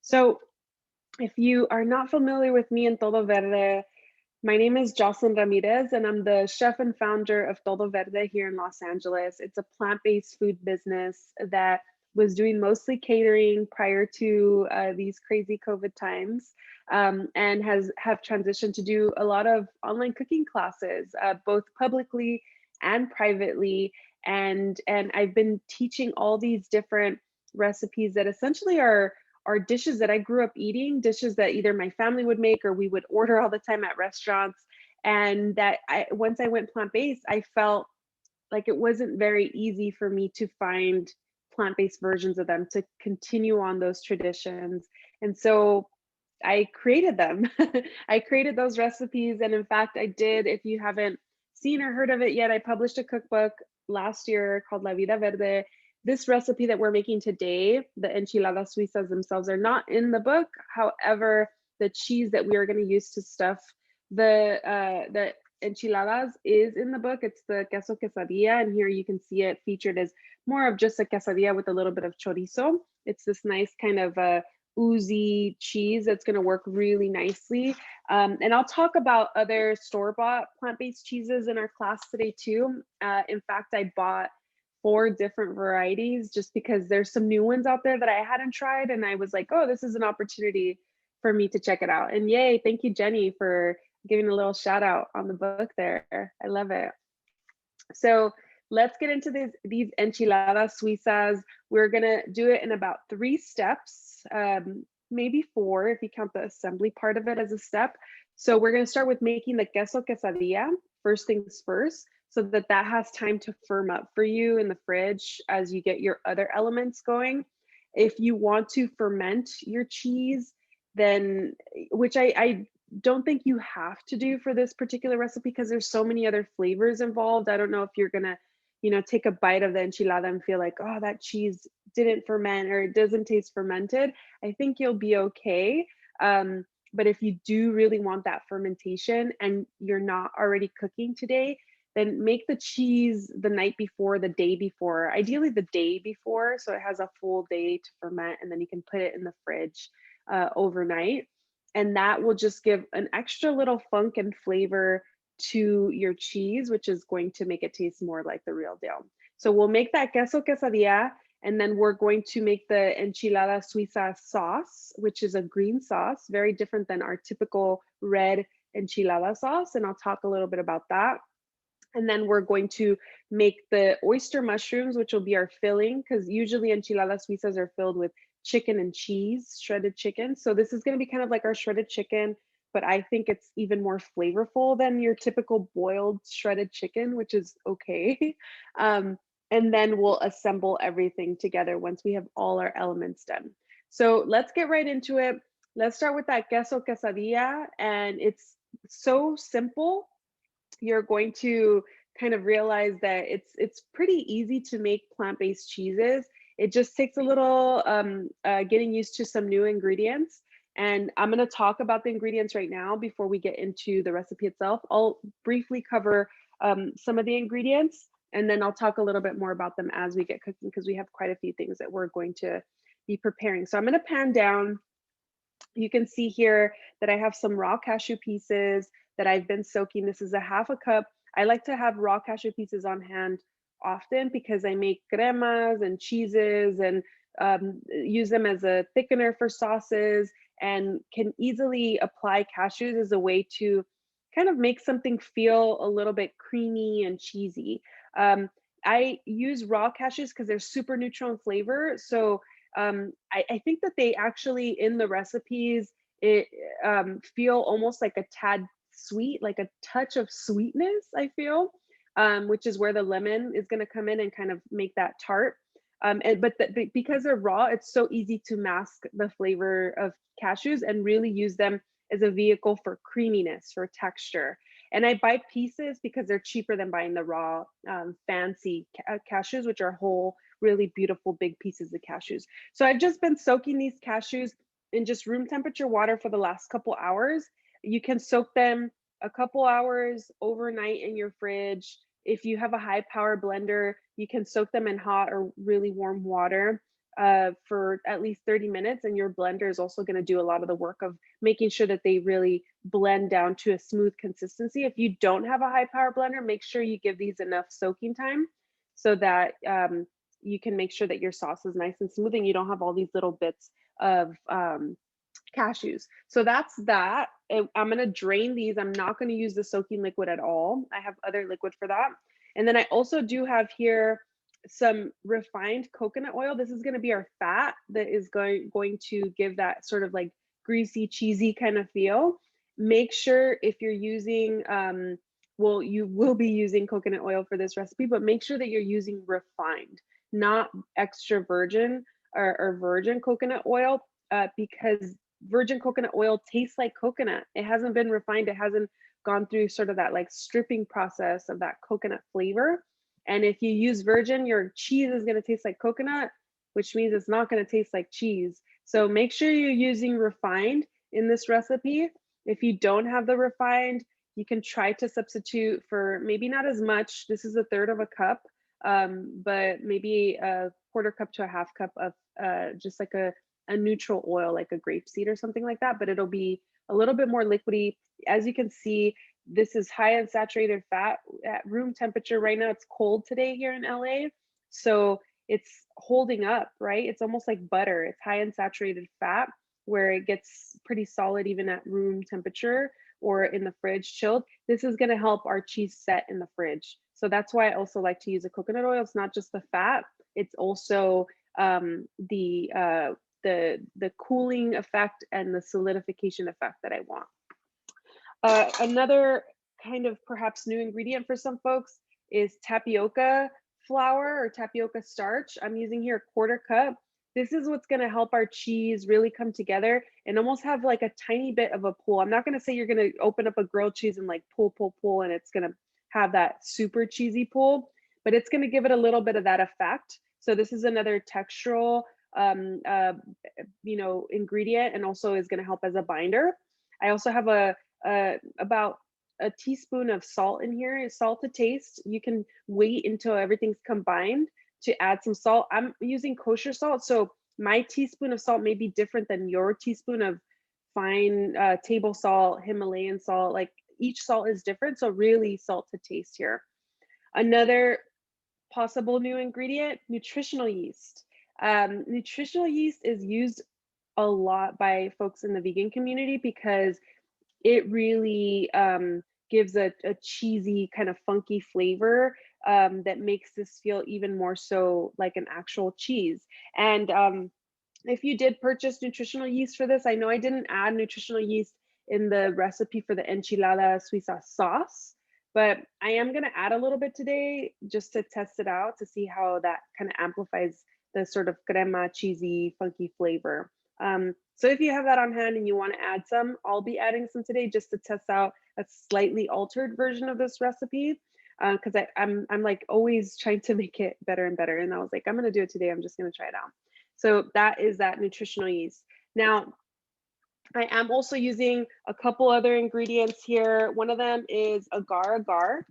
So, if you are not familiar with me and Todo Verde, my name is Jocelyn Ramirez, and I'm the chef and founder of Todo Verde here in Los Angeles. It's a plant-based food business that was doing mostly catering prior to these crazy COVID times, and has have transitioned to do a lot of online cooking classes, both publicly and privately. And I've been teaching all these different recipes that essentially are dishes that I grew up eating, dishes that either my family would make or we would order all the time at restaurants. And that once I went plant-based, I felt like it wasn't very easy for me to find plant-based versions of them to continue on those traditions. And so I created them. I created those recipes. And in fact, I did, if you haven't seen or heard of it yet, I published a cookbook last year called La Vida Verde. This recipe that we're making today, the Enchiladas Suizas themselves are not in the book. However, the cheese that we are going to use to stuff the enchiladas is in the book. It's the queso quesadilla, and here you can see it featured as more of just a quesadilla with a little bit of chorizo. It's this nice kind of oozy cheese that's going to work really nicely. And I'll talk about other store-bought plant-based cheeses in our class today too. In fact, I bought 4 different varieties just because there's some new ones out there that I hadn't tried, and I was like, oh, this is an opportunity for me to check it out. And yay, thank you, Jenny, for giving a little shout out on the book there. I love it. So let's get into these enchiladas suizas. We're gonna do it in about 3 steps, maybe 4 if you count the assembly part of it as a step. So we're gonna start with making the queso quesadilla, first things first, so that that has time to firm up for you in the fridge as you get your other elements going. If you want to ferment your cheese, then, which I don't think you have to do for this particular recipe because there's so many other flavors involved. I don't know if you're gonna, take a bite of the enchilada and feel like, oh, that cheese didn't ferment or it doesn't taste fermented. I think you'll be okay. But if you do really want that fermentation and you're not already cooking today, then make the cheese the night before, the day before, ideally the day before, so it has a full day to ferment, and then you can put it in the fridge overnight. And that will just give an extra little funk and flavor to your cheese, which is going to make it taste more like the real deal. So we'll make that queso quesadilla, and then we're going to make the enchilada suiza sauce, which is a green sauce, very different than our typical red enchilada sauce. And I'll talk a little bit about that. And then we're going to make the oyster mushrooms, which will be our filling, because usually enchiladas suizas are filled with chicken and cheese, shredded chicken. So this is going to be kind of like our shredded chicken, but I think it's even more flavorful than your typical boiled shredded chicken, which is okay. And then we'll assemble everything together once we have all our elements done. So let's get right into it. Let's start with that queso quesadilla, and it's so simple. You're going to kind of realize that it's pretty easy to make plant-based cheeses. It just takes a little getting used to some new ingredients. And I'm going to talk about the ingredients right now before we get into the recipe itself. I'll briefly cover some of the ingredients, and then I'll talk a little bit more about them as we get cooking, because we have quite a few things that we're going to be preparing. So I'm going to pan down. You can see here that I have some raw cashew pieces that I've been soaking. This is a 1/2 cup. I like to have raw cashew pieces on hand often because I make cremas and cheeses and use them as a thickener for sauces, and can easily apply cashews as a way to kind of make something feel a little bit creamy and cheesy. I use raw cashews because they're super neutral in flavor. So I think that they actually, in the recipes, it feel almost like a tad sweet, like a touch of sweetness, I feel, which is where the lemon is going to come in and kind of make that tart. Because they're raw, it's so easy to mask the flavor of cashews and really use them as a vehicle for creaminess, for texture. And I buy pieces because they're cheaper than buying the raw fancy cashews, which are whole, really beautiful big pieces of cashews. So I've just been soaking these cashews in just room temperature water for the last couple hours. You can soak them a couple hours overnight in your fridge. If you have a high power blender, you can soak them in hot or really warm water. for at least 30 minutes, and your blender is also going to do a lot of the work of making sure that they really blend down to a smooth consistency. If you don't have a high power blender, make sure you give these enough soaking time so that you can make sure that your sauce is nice and smooth and you don't have all these little bits of cashews. So that's that. I'm going to drain these. I'm not going to use the soaking liquid at all. I have other liquid for that. And then I also do have here some refined coconut oil. This is going to be our fat that is going to give that sort of like greasy, cheesy kind of feel. Make sure if you're using, well, you will be using coconut oil for this recipe, but make sure that you're using refined, not extra virgin or virgin coconut oil, because virgin coconut oil tastes like coconut. It hasn't been refined. It hasn't gone through sort of that like stripping process of that coconut flavor. And if you use virgin, your cheese is going to taste like coconut, which means it's not going to taste like cheese. So make sure you're using refined in this recipe. If you don't have the refined, you can try to substitute for maybe not as much. This is 1/3 of a cup, but maybe a 1/4 cup to a 1/2 cup of just like a neutral oil, like a grapeseed or something like that, but it'll be a little bit more liquidy. As you can see, this is high in saturated fat at room temperature. Right now, it's cold today here in LA. So it's holding up, right? It's almost like butter. It's high in saturated fat where it gets pretty solid even at room temperature or in the fridge chilled. This is going to help our cheese set in the fridge. So that's why I also like to use a coconut oil. It's not just the fat, it's also the cooling effect and the solidification effect that I want. Another kind of perhaps new ingredient for some folks is tapioca flour or tapioca starch. I'm using here a 1/4 cup. This is what's going to help our cheese really come together and almost have like a tiny bit of a pull. I'm not going to say you're going to open up a grilled cheese and like pull, and it's going to have that super cheesy pull, but it's going to give it a little bit of that effect. So this is another textural ingredient, and also is going to help as a binder. I also have about a teaspoon of salt in here. Salt to taste. You can wait until everything's combined to add some salt. I'm using kosher salt, so my teaspoon of salt may be different than your teaspoon of fine table salt, Himalayan salt. Like each salt is different, so really salt to taste here. Another possible new ingredient, nutritional yeast. Nutritional yeast is used a lot by folks in the vegan community because it really gives a cheesy kind of funky flavor that makes this feel even more so like an actual cheese. And if you did purchase nutritional yeast for this, I know I didn't add nutritional yeast in the recipe for the Enchiladas Suizas sauce, but I am going to add a little bit today just to test it out to see how that kind of amplifies the sort of crema, cheesy, funky flavor. So if you have that on hand and you want to add some, I'll be adding some today just to test out a slightly altered version of this recipe, because I'm like always trying to make it better and better. And I was like, I'm going to do it today. I'm just going to try it out. So that is that nutritional yeast. Now, I am also using a couple other ingredients here. One of them is agar-agar.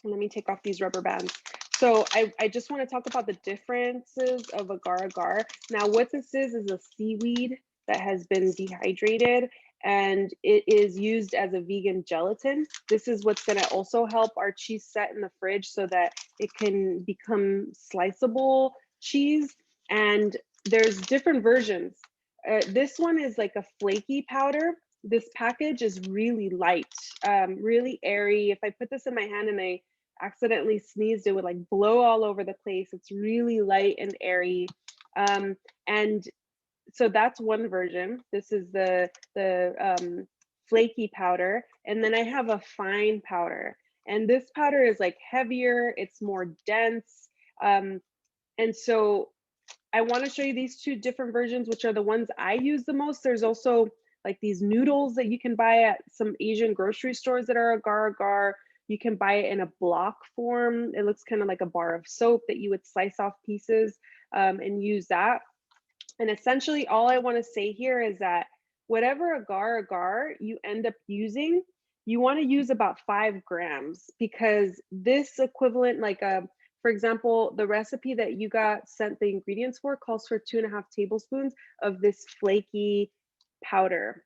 Let me take off these rubber bands. So I just want to talk about the differences of agar-agar. Now, what this is a seaweed that has been dehydrated, and it is used as a vegan gelatin. This is what's going to also help our cheese set in the fridge so that it can become sliceable cheese. And there's different versions. This one is like a flaky powder. This package is really light, really airy. If I put this in my hand and I accidentally sneezed, it would like blow all over the place. It's really light and airy. And so that's one version. This is the flaky powder. And then I have a fine powder. And this powder is like heavier, it's more dense. And so I want to show you these two different versions, which are the ones I use the most. There's also like these noodles that you can buy at some Asian grocery stores that are agar-agar. You can buy it in a block form. It looks kind of like a bar of soap that you would slice off pieces and use that. And essentially all I want to say here is that whatever agar-agar you end up using, you want to use about 5 grams, because this equivalent, like a For example, the recipe that you got sent the ingredients for calls for 2.5 tablespoons of this flaky powder.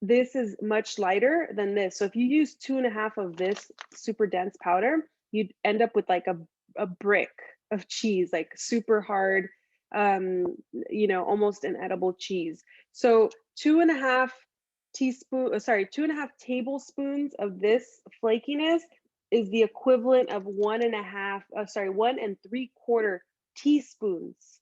This is much lighter than this. So if you use 2.5 of this super dense powder, you'd end up with like a brick of cheese, like super hard, you know, almost inedible cheese. So 2.5 tablespoons of this flakiness is the equivalent of 1.3 teaspoons.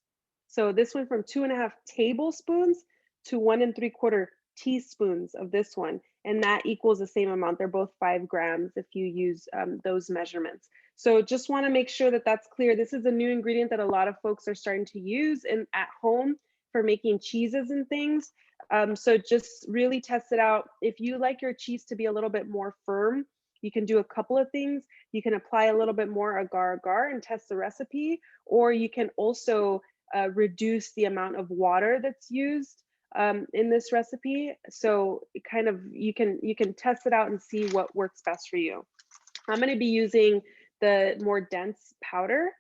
So this went from 2.5 tablespoons to 1.3 teaspoons of this one, and that equals the same amount. They're both 5 grams if you use those measurements. So just want to make sure that that's clear. This is a new ingredient that a lot of folks are starting to use at home for making cheeses and things. So just really test it out. If you like your cheese to be a little bit more firm, you can do a couple of things. You can apply a little bit more agar-agar and test the recipe, or you can also reduce the amount of water that's used in this recipe. So kind of you can test it out and see what works best for you. I'm going to be using the more dense powder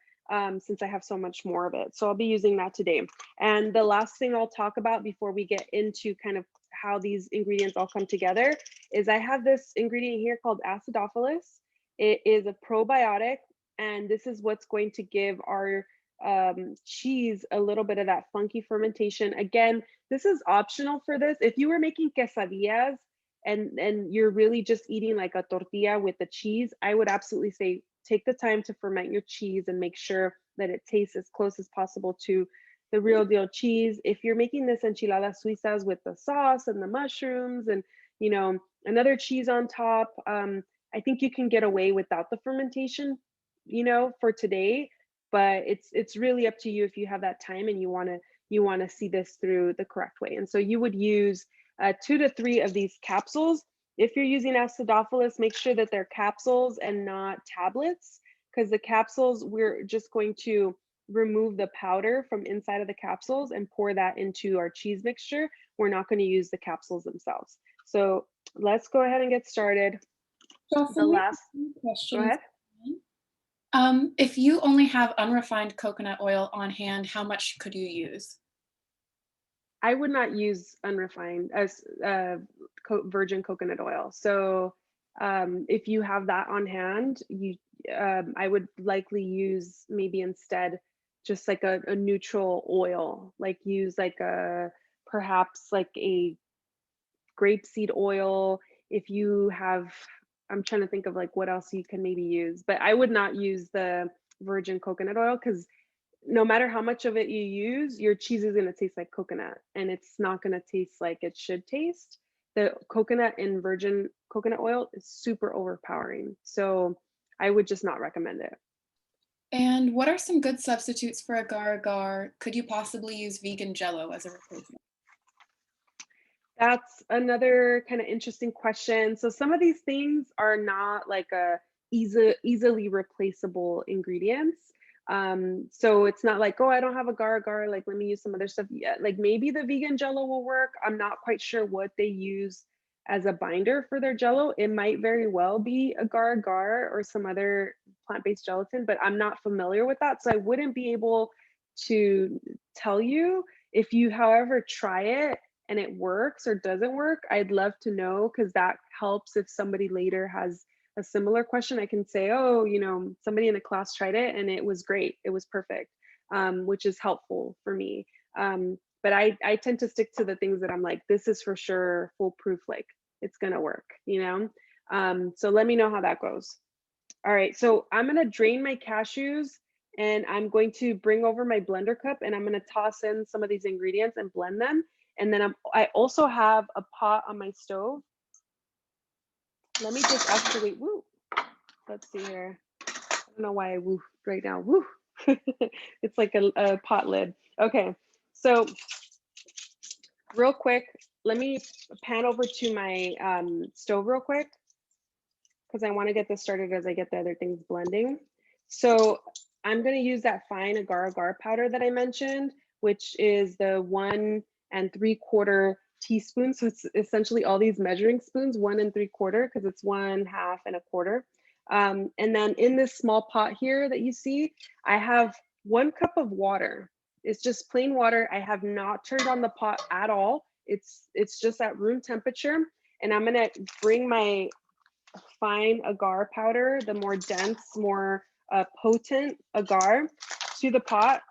since I have so much more of it. So I'll be using that today. And the last thing I'll talk about before we get into kind of how these ingredients all come together is I have this ingredient here called acidophilus. It is a probiotic, and this is what's going to give our cheese a little bit of that funky fermentation. Again, this is optional for this. If you were making quesadillas and you're really just eating like a tortilla with the cheese, I would absolutely say take the time to ferment your cheese and make sure that it tastes as close as possible to the real deal cheese. If you're making this enchiladas suizas with the sauce and the mushrooms and, you know, another cheese on top, I think you can get away without the fermentation, you know, for today. But it's really up to you if you have that time and you want to see this through the correct way. And so you would use 2 to 3 of these capsules. If you're using acidophilus, make sure that they're capsules and not tablets, because the capsules, we're just going to remove the powder from inside of the capsules and pour that into our cheese mixture. We're not going to use the capsules themselves. So let's go ahead and get started. The last question. Go ahead. If you only have unrefined coconut oil on hand, how much could you use? I would not use unrefined as virgin coconut oil. So if you have that on hand, I would likely use maybe instead just like a neutral oil, like use like perhaps like a grapeseed oil. If you have, I'm trying to think of like what else you can maybe use, but I would not use the virgin coconut oil because no matter how much of it you use, your cheese is going to taste like coconut and it's not going to taste like it should taste. The coconut in virgin coconut oil is super overpowering. So I would just not recommend it. And what are some good substitutes for agar-agar? Could you possibly use vegan Jello as a replacement? That's another kind of interesting question. So some of these things are not like easily replaceable ingredients. So it's not like, oh, I don't have agar-agar, like let me use some other stuff. Yeah, like maybe the vegan Jello will work. I'm not quite sure what they use as a binder for their Jello. It might very well be agar-agar or some other plant-based gelatin, but I'm not familiar with that. So I wouldn't be able to tell you. If you, however, try it and it works or doesn't work, I'd love to know, because that helps if somebody later has a similar question. I can say, oh, you know, somebody in the class tried it and it was great. It was perfect, which is helpful for me. But I tend to stick to the things that I'm like, this is for sure foolproof, like it's gonna work, you know? So let me know how that goes. All right, so I'm gonna drain my cashews and I'm going to bring over my blender cup and I'm gonna toss in some of these ingredients and blend them. And then I also have a pot on my stove. Let me just actually, woo, let's see here. I don't know why I woo right now, woo. It's like a pot lid. Okay, so real quick, let me pan over to my stove real quick because I wanna get this started as I get the other things blending. So I'm gonna use that fine agar-agar powder that I mentioned, which is the 1 3/4 teaspoon. So it's essentially all these measuring spoons, 1 3/4, because it's 1/2 and 1/4. And then in this small pot here that you see, I have 1 cup of water. It's just plain water. I have not turned on the pot at all. It's just at room temperature. And I'm gonna bring my fine agar powder, the more dense, more potent agar, to the pot.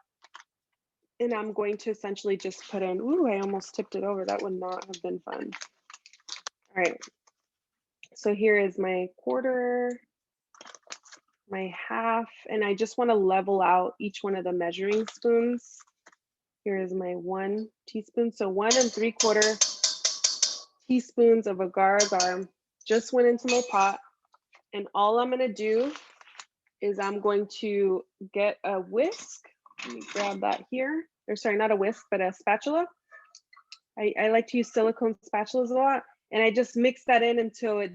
And I'm going to essentially just put in, ooh, I almost tipped it over. That would not have been fun. All right. So here is my quarter, my half, and I just want to level out each one of the measuring spoons. Here is my 1 teaspoon. So 1 3/4 teaspoons of agar agar just went into my pot. And all I'm going to do is I'm going to get a whisk. Let me grab that here. Or sorry, not a whisk, but a spatula. I like to use silicone spatulas a lot. And I just mix that in until it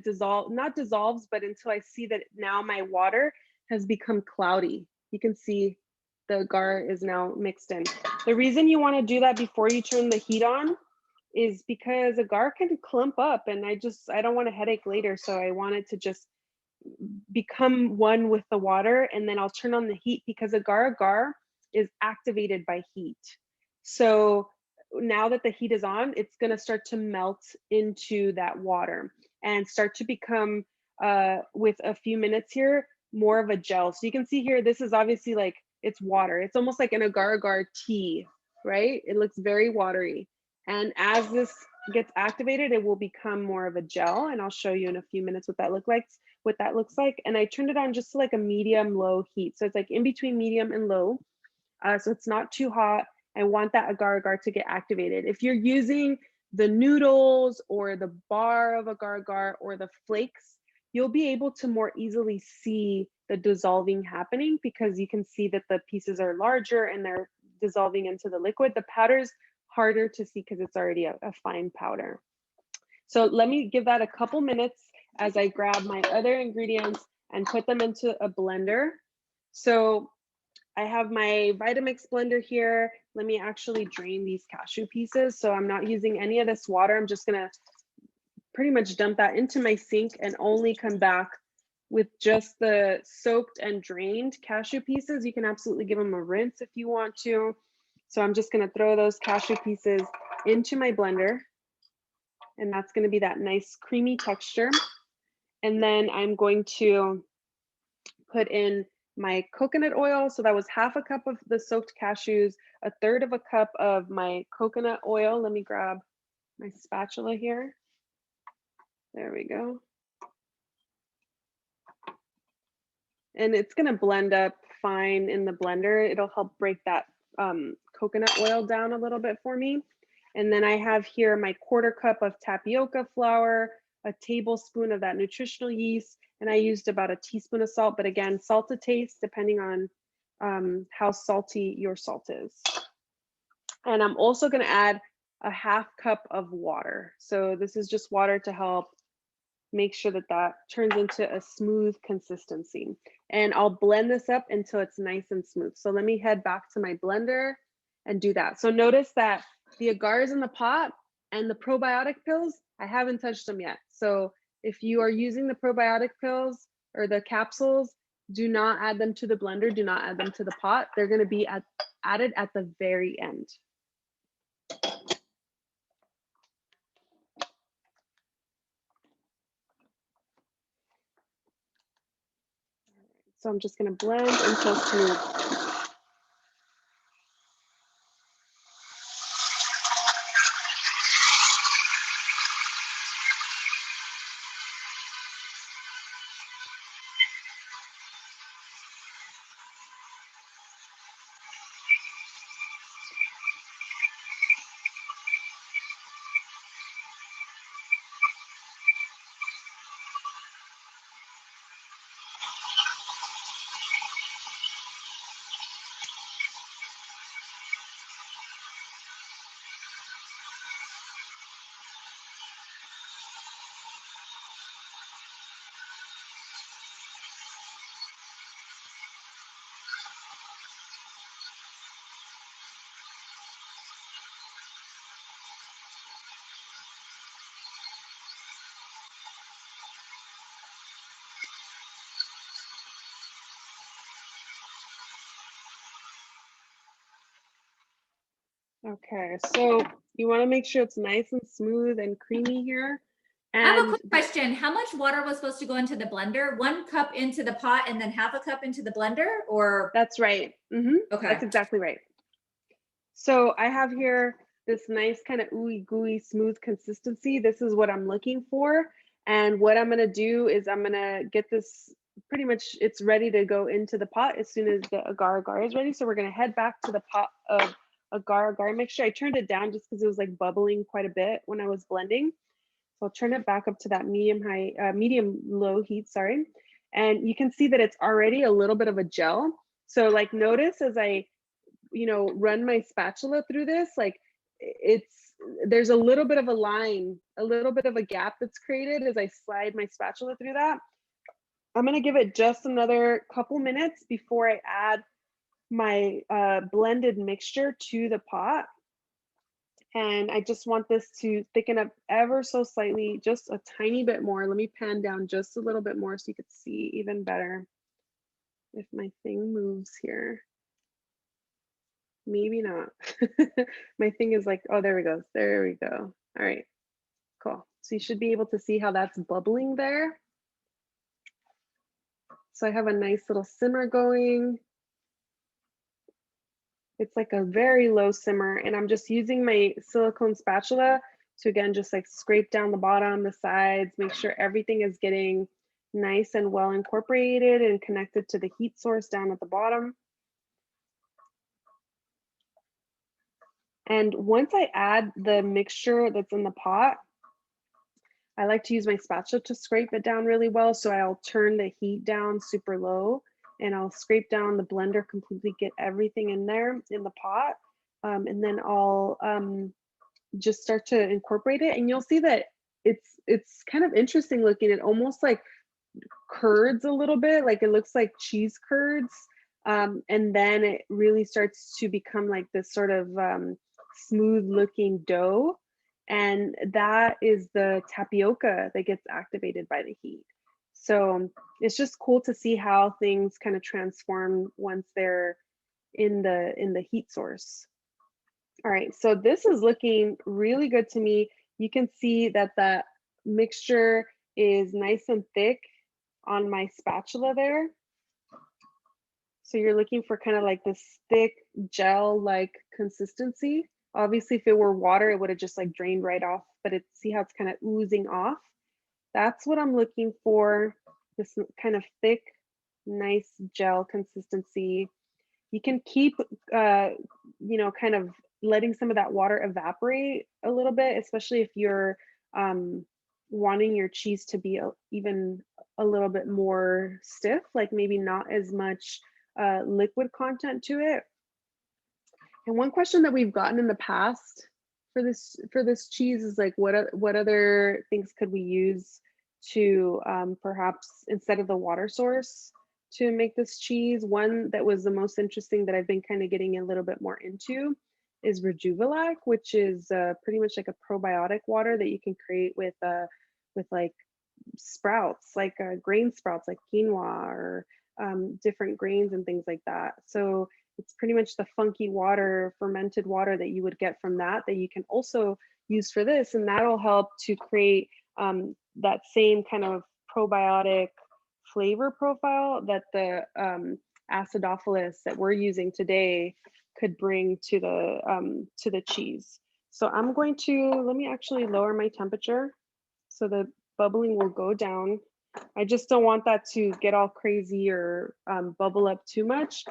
not dissolves, but until I see that now my water has become cloudy. You can see the agar is now mixed in. The reason you want to do that before you turn the heat on is because agar can clump up, and I don't want a headache later. So I want it to just become one with the water, and then I'll turn on the heat because agar is activated by heat. So now that the heat is on, it's going to start to melt into that water and start to become, with a few minutes here, more of a gel. So you can see here, this is obviously like, it's water. It's almost like an agar tea, right? It looks very watery. And as this gets activated, it will become more of a gel. And I'll show you in a few minutes what that looks like. And I turned it on just to like a medium low heat. So it's like in between medium and low. So it's not too hot. I want that agar agar to get activated. If you're using the noodles or the bar of agar agar or the flakes, you'll be able to more easily see the dissolving happening because you can see that the pieces are larger and they're dissolving into the liquid. The powder's harder to see because it's already a fine powder. So let me give that a couple minutes as I grab my other ingredients and put them into a blender. So I have my Vitamix blender here. Let me actually drain these cashew pieces. So I'm not using any of this water. I'm just gonna pretty much dump that into my sink and only come back with just the soaked and drained cashew pieces. You can absolutely give them a rinse if you want to. So I'm just gonna throw those cashew pieces into my blender. And that's gonna be that nice creamy texture. And then I'm going to put in my coconut oil. So that was 1/2 cup of the soaked cashews, 1/3 cup of my coconut oil. Let me grab my spatula here. There we go. And it's gonna blend up fine in the blender. It'll help break that coconut oil down a little bit for me. And then I have here my 1/4 cup of tapioca flour, a tablespoon of that nutritional yeast, and I used about a teaspoon of salt, but again, salt to taste depending on how salty your salt is. And I'm also gonna add a 1/2 cup of water. So this is just water to help make sure that that turns into a smooth consistency. And I'll blend this up until it's nice and smooth. So let me head back to my blender and do that. So notice that the agar is in the pot and the probiotic pills, I haven't touched them yet. So if you are using the probiotic pills or the capsules, do not add them to the blender, do not add them to the pot. They're gonna be added at the very end. So I'm just gonna blend until smooth. Okay, so you want to make sure it's nice and smooth and creamy here. I have a And quick question. How much water was supposed to go into the blender? 1 cup into the pot and then half a cup into the blender? Or, that's right. That's okay. exactly right. So I have here this nice kind of ooey gooey smooth consistency. This is what I'm looking for. And what I'm gonna do is I'm gonna get this pretty much it's ready to go into the pot as soon as the agar agar is ready. So we're gonna head back to the pot of agar agar mixture. I turned it down just because it was like bubbling quite a bit when I was blending. So I'll turn it back up to that medium low heat, sorry. And you can see that it's already a little bit of a gel. So like notice as I run my spatula through this, like it's there's a little bit of a line, a little bit of a gap that's created as I slide my spatula through that. I'm gonna give it just another couple minutes before I add my blended mixture to the pot. And I just want this to thicken up ever so slightly, just a tiny bit more. Let me pan down just a little bit more so you could see even better if my thing moves here. Maybe not. My thing is like, oh, there we go. There we go. All right, cool. So you should be able to see how that's bubbling there. So I have a nice little simmer going. It's like a very low simmer, and I'm just using my silicone spatula to again just like scrape down the bottom, the sides, make sure everything is getting nice and well incorporated and connected to the heat source down at the bottom. And once I add the mixture that's in the pot, I like to use my spatula to scrape it down really well. So I'll turn the heat down super low and I'll scrape down the blender completely, get everything in there in the pot. And then I'll just start to incorporate it. And you'll see that it's kind of interesting looking. It almost like curds a little bit, like it looks like cheese curds. And then it really starts to become like this sort of smooth looking dough. And that is the tapioca that gets activated by the heat. So it's just cool to see how things kind of transform once they're in the heat source. All right, so this is looking really good to me. You can see that the mixture is nice and thick on my spatula there. So you're looking for kind of like this thick gel-like consistency. Obviously, if it were water, it would have just like drained right off, but see how it's kind of oozing off? That's what I'm looking for, this kind of thick, nice gel consistency. You can keep, kind of letting some of that water evaporate a little bit, especially if you're wanting your cheese to be even a little bit more stiff, like maybe not as much liquid content to it. And one question that we've gotten in the past for this cheese is like, what other things could we use to perhaps instead of the water source to make this cheese? One that was the most interesting that I've been kind of getting a little bit more into is Rejuvelac, which is pretty much like a probiotic water that you can create with like sprouts, like grain sprouts, like quinoa or different grains and things like that. So it's pretty much the funky water, fermented water that you would get from that you can also use for this, and that'll help to create that same kind of probiotic flavor profile that the acidophilus that we're using today could bring to the cheese. So I'm going to let me actually lower my temperature so the bubbling will go down. I just don't want that to get all crazy or bubble up too much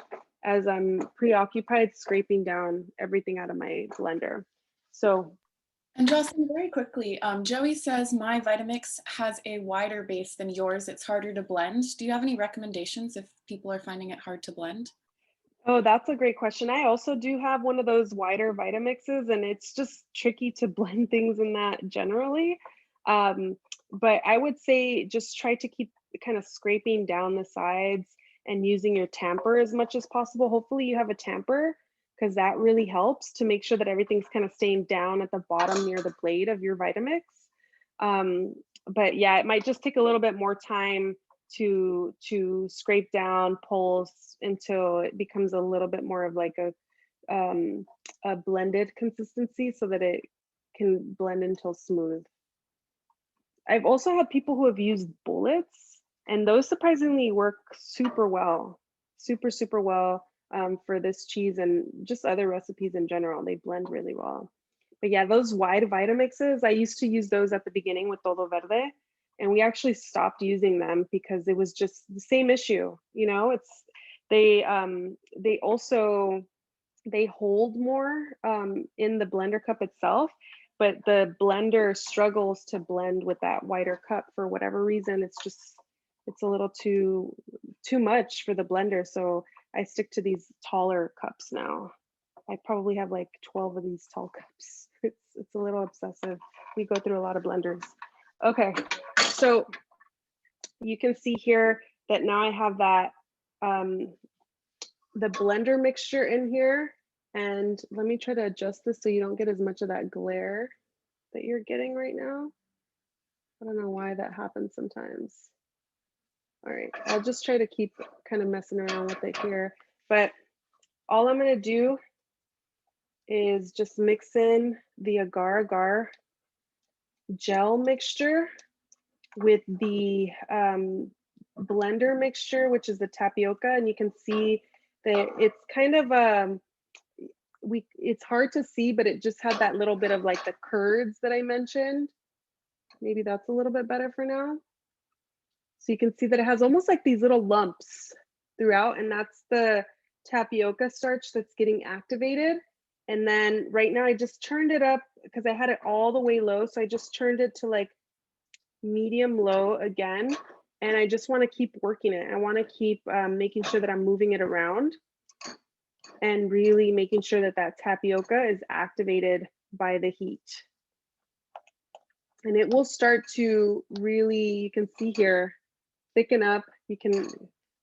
as I'm preoccupied scraping down everything out of my blender. So, And Jocelyn, very quickly, Joey says my Vitamix has a wider base than yours. It's harder to blend. Do you have any recommendations if people are finding it hard to blend? oh, that's a great question. I also do have one of those wider Vitamixes, and it's just tricky to blend things in that generally. Um, but I would say just try to keep kind of scraping down the sides and using your tamper as much as possible. Hopefully you have a tamper because that really helps to make sure that everything's kind of staying down at the bottom near the blade of your Vitamix. Um, but yeah, it might just take a little bit more time to scrape down, pulse until it becomes a little bit more of like a a blended consistency so that it can blend until smooth. I've also had people who have used bullets, and those surprisingly work super well, super well for this cheese and just other recipes in general. They blend really well. But yeah, those wide Vitamixes, I used to use those at the beginning with Todo Verde, and we actually stopped using them because it was just the same issue. You know, it's they also they hold more in the blender cup itself, but the blender struggles to blend with that wider cup for whatever reason. It's a little too much for the blender, so I stick to these taller cups now. I probably have like 12 of these tall cups. It's a little obsessive. We go through a lot of blenders. Okay, so you can see here that now I have that the blender mixture in here, and let me try to adjust this so you don't get as much of that glare that you're getting right now. I don't know why that happens sometimes. All right, I'll just try to keep kind of messing around with it here, but all I'm going to do is just mix in the agar agar gel mixture with the blender mixture, which is the tapioca, and you can see that it's kind of it's hard to see, but it just had that little bit of like the curds that I mentioned. Maybe that's a little bit better for now. So you can see that it has almost like these little lumps throughout, and that's the tapioca starch that's getting activated. And then right now I just turned it up because I had it all the way low. So I just turned it to like medium low again. And I just want to keep working it. I want to keep making sure that I'm moving it around and really making sure that that tapioca is activated by the heat. And it will start to really, you can see here, thicken up. You can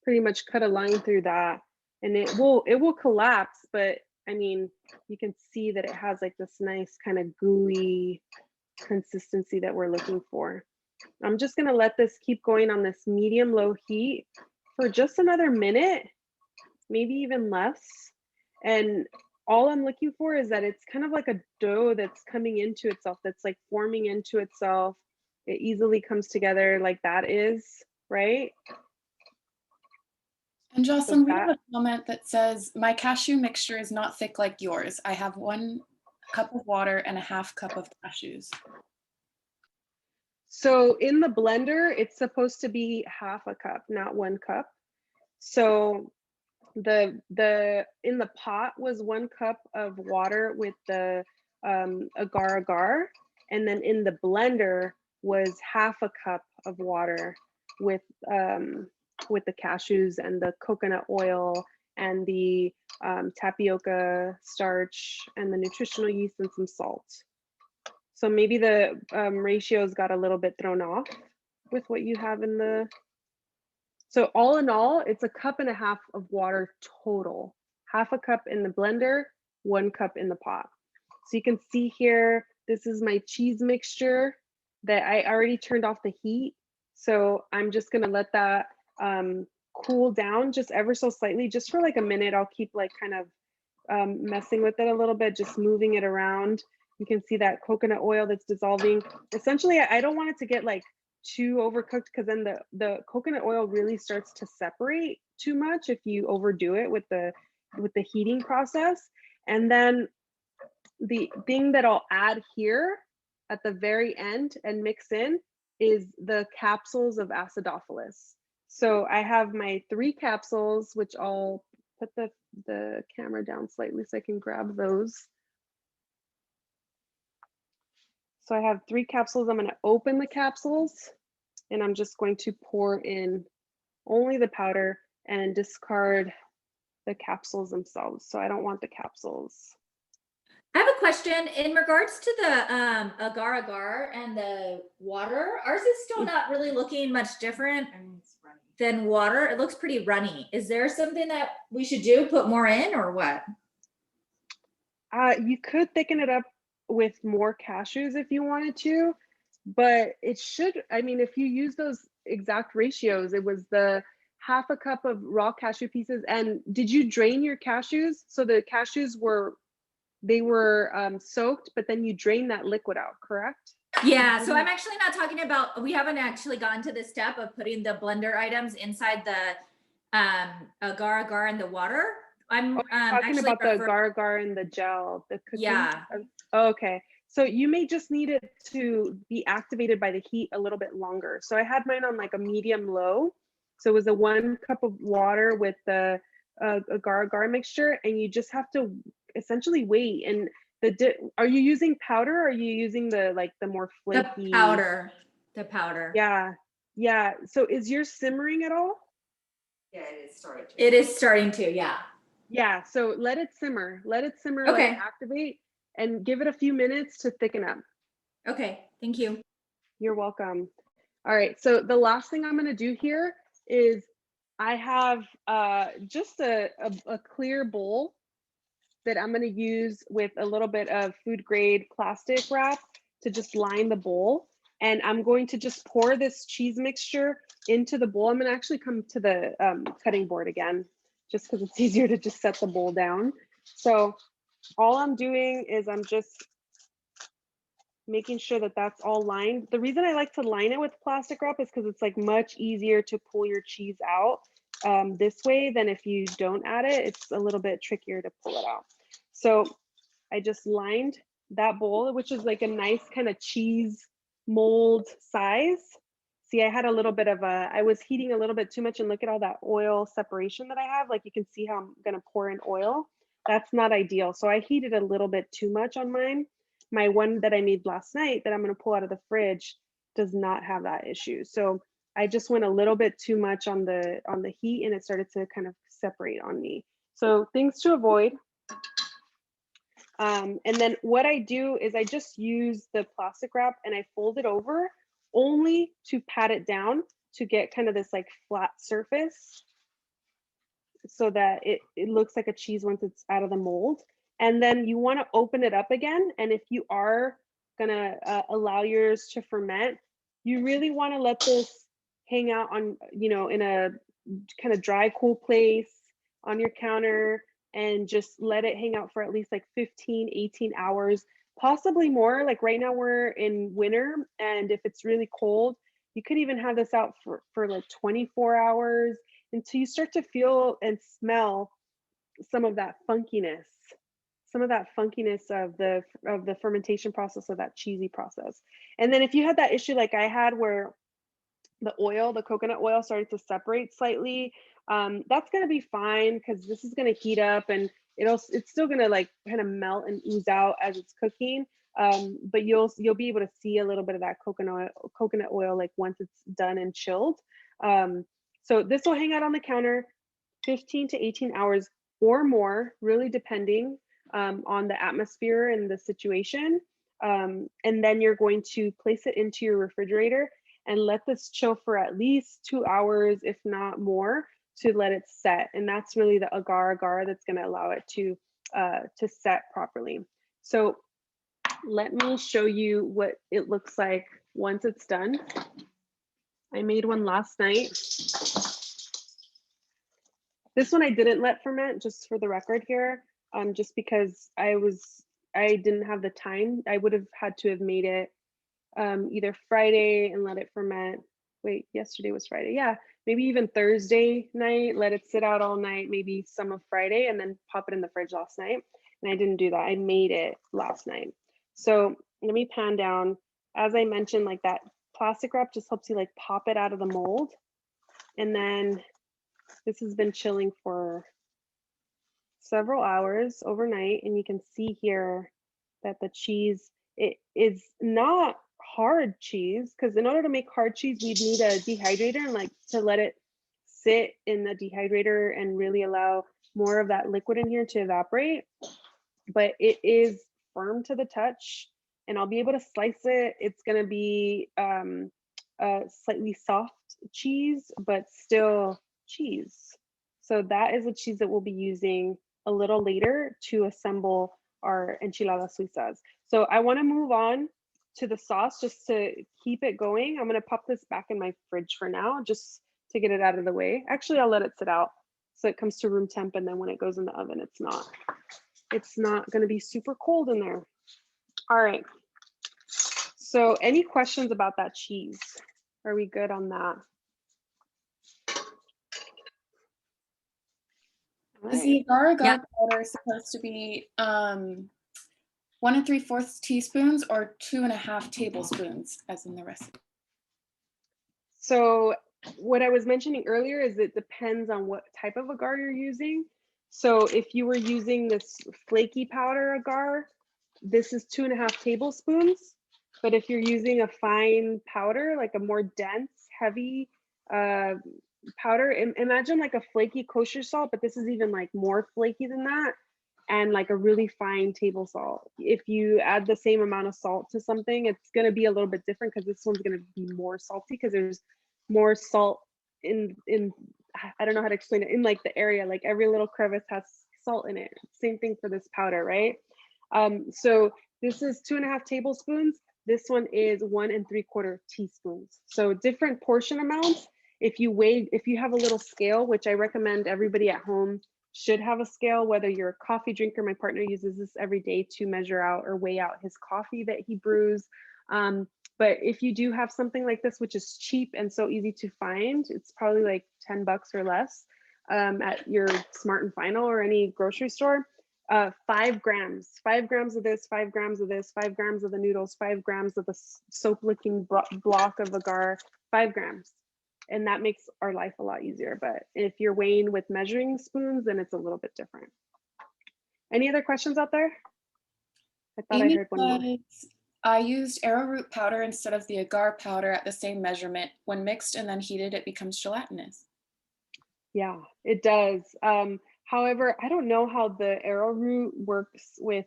pretty much cut a line through that, and it will collapse, but I mean, you can see that it has like this nice kind of gooey consistency that we're looking for. I'm just gonna let this keep going on this medium low heat for just another minute, maybe even less. And all I'm looking for is that it's kind of like a dough that's coming into itself, that's like forming into itself. It easily comes together like that is, right? And Jocelyn, we have a comment that says, my cashew mixture is not thick like yours. I have 1 cup of water and a half cup of cashews. So in the blender, it's supposed to be half a cup, not 1 cup. So the in the pot was 1 cup of water with the agar agar, and then in the blender was half a cup of water with the cashews and the coconut oil and the tapioca starch and the nutritional yeast and some salt. So maybe the ratios got a little bit thrown off with what you have in the. So all in all, it's 1.5 cups of water total. Half a cup in the blender, 1 cup in the pot. So you can see here, this is my cheese mixture that I already turned off the heat. So I'm just gonna let that cool down just ever so slightly, just for like a minute. I'll keep like kind of messing with it a little bit, just moving it around. You can see that coconut oil that's dissolving. Essentially, I don't want it to get like too overcooked, because then the coconut oil really starts to separate too much if you overdo it with the heating process. And then the thing that I'll add here at the very end and mix in is the capsules of acidophilus. So I have my 3 capsules, which I'll put the camera down slightly so I can grab those. So I have 3 capsules. I'm going to open the capsules, and I'm just going to pour in only the powder and discard the capsules themselves. So I don't want the capsules. I have a question in regards to the agar agar and the water. Ours is still not really looking much different than water. It looks pretty runny. Is there something that we should do? Put more in or what? You could thicken it up with more cashews if you wanted to, but it should, I mean, if you use those exact ratios, it was the half a cup of raw cashew pieces. And did you drain your cashews? So the cashews were, they were soaked, but then you drain that liquid out, correct? Yeah, so I'm actually not talking about, we haven't actually gotten to the step of putting the blender items inside the agar agar in the water. I'm talking actually about the agar agar and the gel, the cooking. Yeah. Okay, so you may just need it to be activated by the heat a little bit longer. So I had mine on like a medium low. So it was a 1 cup of water with the agar agar mixture, and you just have to essentially wait. And are you using powder, or are you using the like the more flaky? The powder. The powder. Yeah, yeah. So is yours simmering at all? Yeah, it is starting to. It is starting to, yeah. Yeah, so let it simmer. Let it simmer, Okay. let it activate, and give it a few minutes to thicken up. Okay, thank you. You're welcome. All right, so the last thing I'm gonna do here is I have just a clear bowl that I'm gonna use with a little bit of food grade plastic wrap to just line the bowl. And I'm going to just pour this cheese mixture into the bowl. I'm gonna actually come to the cutting board again, just because it's easier to just set the bowl down. So all I'm doing is I'm just making sure that that's all lined. The reason I like to line it with plastic wrap is because it's like much easier to pull your cheese out this way than if you don't add it. It's a little bit trickier to pull it out. So I just lined that bowl, which is like a nice kind of cheese mold size. See, I had a little bit of I was heating a little bit too much, and look at all that oil separation that I have. Like you can see how I'm gonna pour in oil. That's not ideal. So I heated a little bit too much on mine. My one that I made last night that I'm gonna pull out of the fridge does not have that issue. So I just went a little bit too much on the heat, and it started to kind of separate on me. So things to avoid. And then what I do is I just use the plastic wrap and I fold it over only to pat it down to get kind of this like flat surface so that it looks like a cheese once it's out of the mold. And then you want to open it up again. And if you are gonna allow yours to ferment, you really want to let this hang out on, you know, in a kind of dry, cool place on your counter, and just let it hang out for at least like 15, 18 hours, possibly more. Like right now we're in winter, and if it's really cold, you could even have this out for like 24 hours until you start to feel and smell some of that funkiness of the fermentation process, of that cheesy process. And then if you had that issue like I had where the coconut oil started to separate slightly, that's going to be fine, because this is going to heat up and it's still going to like kind of melt and ooze out as it's cooking. But you'll be able to see a little bit of that coconut oil like once it's done and chilled. So this will hang out on the counter 15 to 18 hours or more, really depending on the atmosphere and the situation. And then you're going to place it into your refrigerator and let this chill for at least 2 hours, if not more, to let it set. And that's really the agar agar that's going to allow it to set properly. So let me show you what it looks like once it's done. I made one last night. This one I didn't let ferment, just for the record here, just because I didn't have the time. I would have had to have made it either Friday and let it ferment. Wait, yesterday was Friday. Yeah, maybe even Thursday night, let it sit out all night, maybe some of Friday, and then pop it in the fridge last night. And I didn't do that. I made it last night. So let me pan down. As I mentioned, like that plastic wrap just helps you like pop it out of the mold. And then this has been chilling for several hours overnight. And you can see here that the cheese, it is not hard cheese, because in order to make hard cheese, we'd need a dehydrator and like to let it sit in the dehydrator and really allow more of that liquid in here to evaporate. But it is firm to the touch, and I'll be able to slice it. It's going to be a slightly soft cheese, but still cheese. So that is a cheese that we'll be using a little later to assemble our Enchiladas Suizas. So I want to move on to the sauce just to keep it going. I'm going to pop this back in my fridge for now, just to get it out of the way. Actually, I'll let it sit out so it comes to room temp, and then when it goes in the oven, it's not going to be super cold in there. All right. So any questions about that cheese? Are we good on that? Is the agar-agar powder supposed to be 1 3/4 teaspoons or 2.5 tablespoons, as in the recipe? So what I was mentioning earlier is it depends on what type of agar you're using. So if you were using this flaky powder agar, this is 2.5 tablespoons. But if you're using a fine powder, like a more dense, heavy powder, imagine like a flaky kosher salt, but this is even like more flaky than that, and like a really fine table salt. If you add the same amount of salt to something, it's going to be a little bit different because this one's going to be more salty because there's more salt in I don't know how to explain it, in like the area, like every little crevice has salt in it. Same thing for this powder, right? So this is 2.5 tablespoons. This one is 1 3/4 teaspoons. So different portion amounts. If you have a little scale, which I recommend everybody at home should have a scale, whether you're a coffee drinker. My partner uses this every day to measure out or weigh out his coffee that he brews. But if you do have something like this, which is cheap and so easy to find, it's probably like $10 or less at your Smart and Final or any grocery store. 5 grams of this, 5 grams of this, 5 grams of the noodles, 5 grams of the soap licking block of agar, 5 grams. And that makes our life a lot easier. But if you're weighing with measuring spoons, then it's a little bit different. Any other questions out there? I thought I heard one more. I used arrowroot powder instead of the agar powder at the same measurement. When mixed and then heated, it becomes gelatinous. Yeah, it does. However, I don't know how the arrowroot works with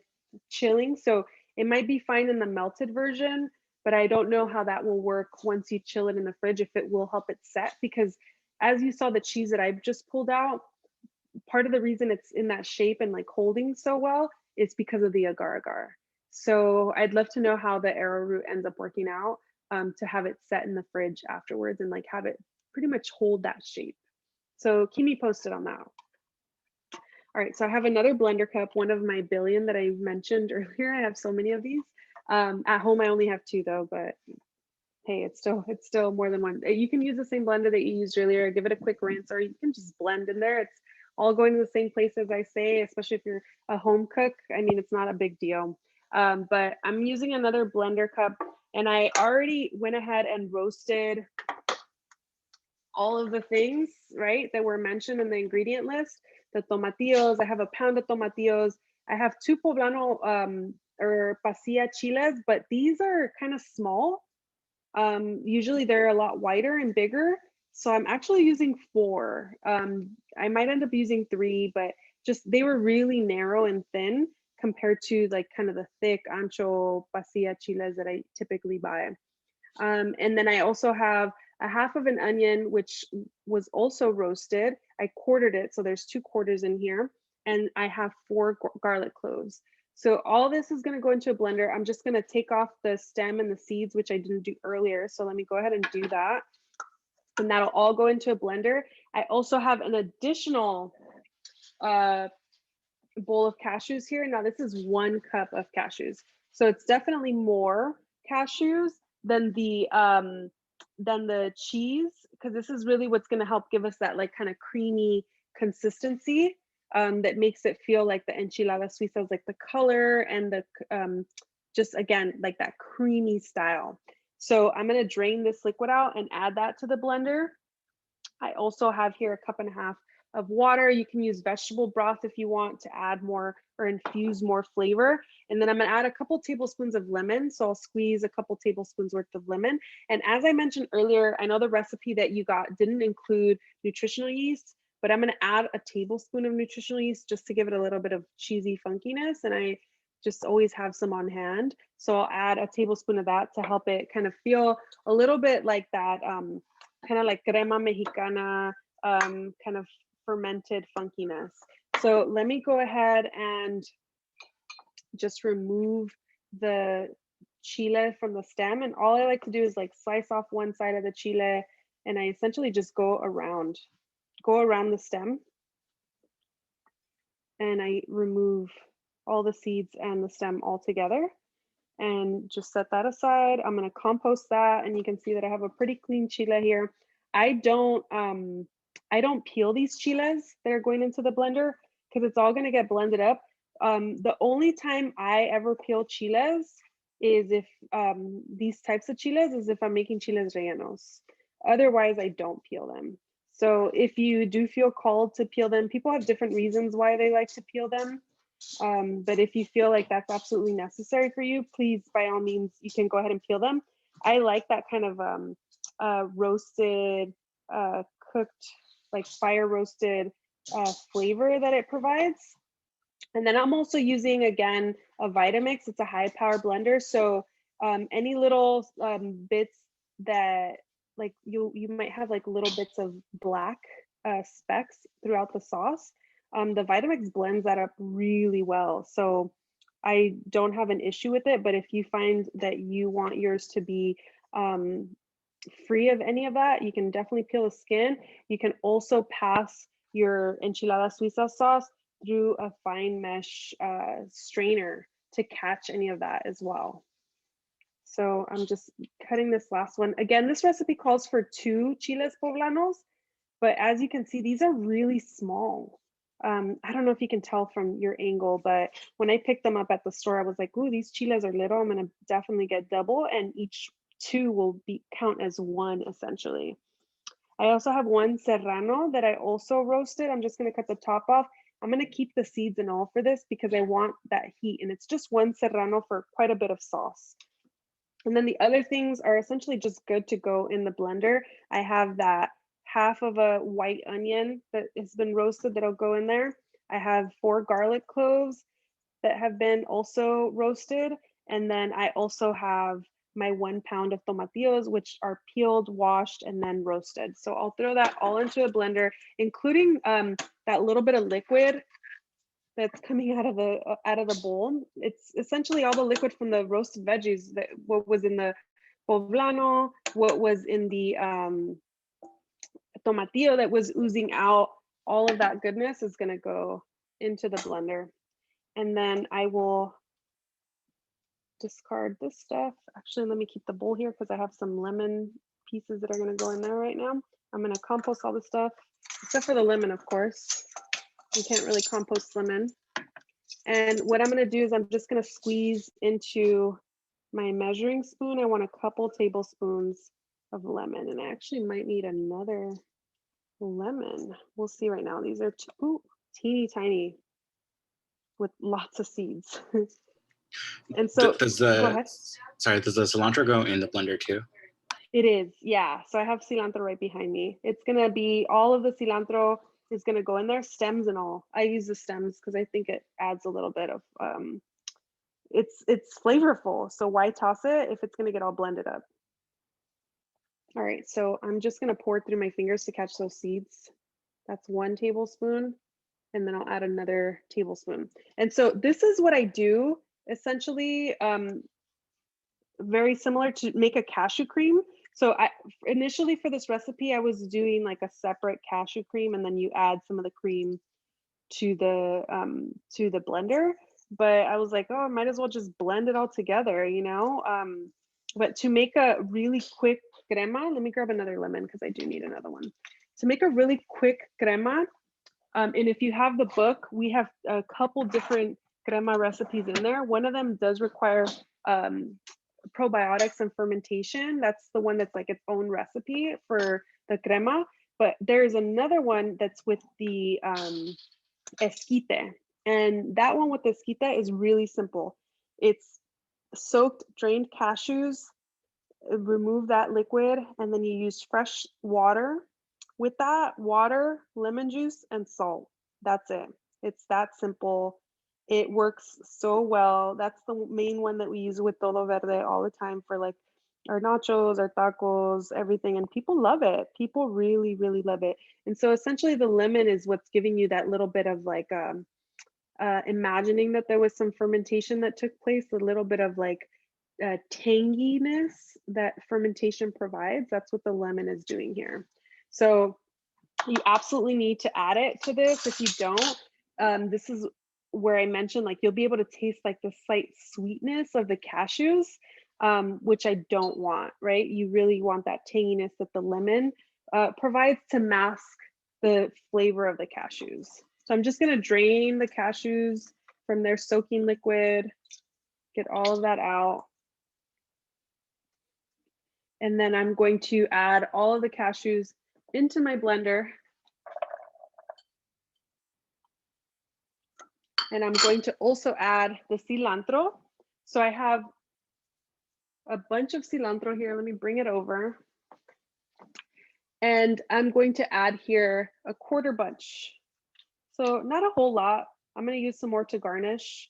chilling. So it might be fine in the melted version, but I don't know how that will work once you chill it in the fridge, if it will help it set, because as you saw the cheese that I've just pulled out, part of the reason it's in that shape and like holding so well is because of the agar-agar. So I'd love to know how the arrowroot ends up working out to have it set in the fridge afterwards and like have it pretty much hold that shape. So keep me posted on that. All right, so I have another blender cup, one of my billion that I mentioned earlier. I have so many of these. At home, I only have 2 though, but hey, it's still more than one. You can use the same blender that you used earlier, give it a quick rinse, or you can just blend in there. It's all going to the same place, as I say, especially if you're a home cook. I mean, it's not a big deal. But I'm using another blender cup, and I already went ahead and roasted all of the things, right, that were mentioned in the ingredient list. The tomatillos, I have a pound of tomatillos. I have 2 poblano or pasilla chiles, but these are kind of small. Usually they're a lot wider and bigger. So I'm actually using 4. I might end up using 3, but just they were really narrow and thin compared to like kind of the thick ancho pasilla chiles that I typically buy. And then I also have a half of an onion, which was also roasted. I quartered it, so there's 2 quarters in here. And I have 4 garlic cloves. So all this is going to go into a blender. I'm just going to take off the stem and the seeds, which I didn't do earlier. So let me go ahead and do that. And that'll all go into a blender. I also have an additional bowl of cashews here. Now this is 1 cup of cashews. So it's definitely more cashews than the cheese, because this is really what's going to help give us that like kind of creamy consistency that makes it feel like the Enchiladas Suizas, like the color and the just again like that creamy style. So I'm going to drain this liquid out and add that to the blender. I also have here 1.5 cups of water. You can use vegetable broth if you want to add more or infuse more flavor. And then I'm going to add a couple tablespoons of lemon. So I'll squeeze a couple tablespoons worth of lemon. And as I mentioned earlier, I know the recipe that you got didn't include nutritional yeast, but I'm going to add a tablespoon of nutritional yeast just to give it a little bit of cheesy funkiness. And I just always have some on hand. So I'll add a tablespoon of that to help it kind of feel a little bit like that, kind of like crema mexicana, kind of fermented funkiness. So let me go ahead and just remove the chile from the stem. And all I like to do is like slice off one side of the chile and I essentially just go around the stem, and I remove all the seeds and the stem all together and just set that aside. I'm going to compost that, and you can see that I have a pretty clean chile here. I don't peel these chiles that are going into the blender because it's all going to get blended up. The only time I ever peel chiles is if these types of chiles is if I'm making chiles rellenos. Otherwise, I don't peel them. So if you do feel called to peel them, people have different reasons why they like to peel them. But if you feel like that's absolutely necessary for you, please, by all means, you can go ahead and peel them. I like that kind of roasted, cooked, like fire roasted flavor that it provides. And then I'm also using, again, a Vitamix. It's a high power blender. So any little bits that, like you might have like little bits of black specks throughout the sauce. The Vitamix blends that up really well. So I don't have an issue with it, but if you find that you want yours to be free of any of that, you can definitely peel the skin. You can also pass your Enchiladas Suizas sauce through a fine mesh strainer to catch any of that as well. So I'm just cutting this last one. Again, this recipe calls for 2 chiles poblanos, but as you can see, these are really small. I don't know if you can tell from your angle, but when I picked them up at the store, I was like, ooh, these chiles are little. I'm gonna definitely get double, and each 2 will count as 1 essentially. I also have 1 serrano that I also roasted. I'm just gonna cut the top off. I'm gonna keep the seeds and all for this because I want that heat, and it's just 1 serrano for quite a bit of sauce. And then the other things are essentially just good to go in the blender. I have that half of a white onion that has been roasted that'll go in there. I have 4 garlic cloves that have been also roasted. And then I also have my 1 pound of tomatillos, which are peeled, washed, and then roasted. So I'll throw that all into a blender, including that little bit of liquid that's coming out of the bowl. It's essentially all the liquid from the roasted veggies, that what was in the poblano, what was in the tomatillo that was oozing out. All of that goodness is going to go into the blender. And then I will discard this stuff. Actually, let me keep the bowl here because I have some lemon pieces that are going to go in there right now. I'm going to compost all the stuff, except for the lemon, of course. You can't really compost lemon. And what I'm going to do is I'm just going to squeeze into my measuring spoon. I want a couple tablespoons of lemon, and I actually might need another lemon. We'll see right now. These are teeny tiny with lots of seeds. And so go ahead. Sorry, does the cilantro go in the blender too? It is, yeah. So I have cilantro right behind me. It's gonna be, all of the cilantro is gonna go in there, stems and all. I use the stems because I think it adds a little bit of, it's flavorful. So why toss it if it's gonna get all blended up? All right, so I'm just gonna pour through my fingers to catch those seeds. That's 1 tablespoon. And then I'll add another tablespoon. And so this is what I do essentially, very similar to make a cashew cream. So initially for this recipe, I was doing like a separate cashew cream, and then you add some of the cream to the blender. But I was like, oh, I might as well just blend it all together, you know? But to make a really quick crema, let me grab another lemon because I do need another one. To make a really quick crema, and if you have the book, we have a couple different crema recipes in there. One of them does require probiotics and fermentation. That's the one that's like its own recipe for the crema. But there's another one that's with the esquite. And that one with the esquite is really simple. It's soaked, drained cashews, remove that liquid, and then you use fresh water. With that, water, lemon juice, and salt. That's it. It's that simple. It works so well. That's the main one that we use with todo verde all the time for like our nachos, our tacos, everything. And people love it. People really, really love it. And so essentially the lemon is what's giving you that little bit of like imagining that there was some fermentation that took place, a little bit of like tanginess that fermentation provides. That's what the lemon is doing here. So you absolutely need to add it to this. If you don't, this is where I mentioned, like, you'll be able to taste like the slight sweetness of the cashews, which I don't want, right? You really want that tanginess that the lemon provides to mask the flavor of the cashews. So I'm just gonna drain the cashews from their soaking liquid, get all of that out. And then I'm going to add all of the cashews into my blender. And I'm going to also add the cilantro. So I have a bunch of cilantro here. Let me bring it over. And I'm going to add here a quarter bunch. So not a whole lot. I'm going to use some more to garnish,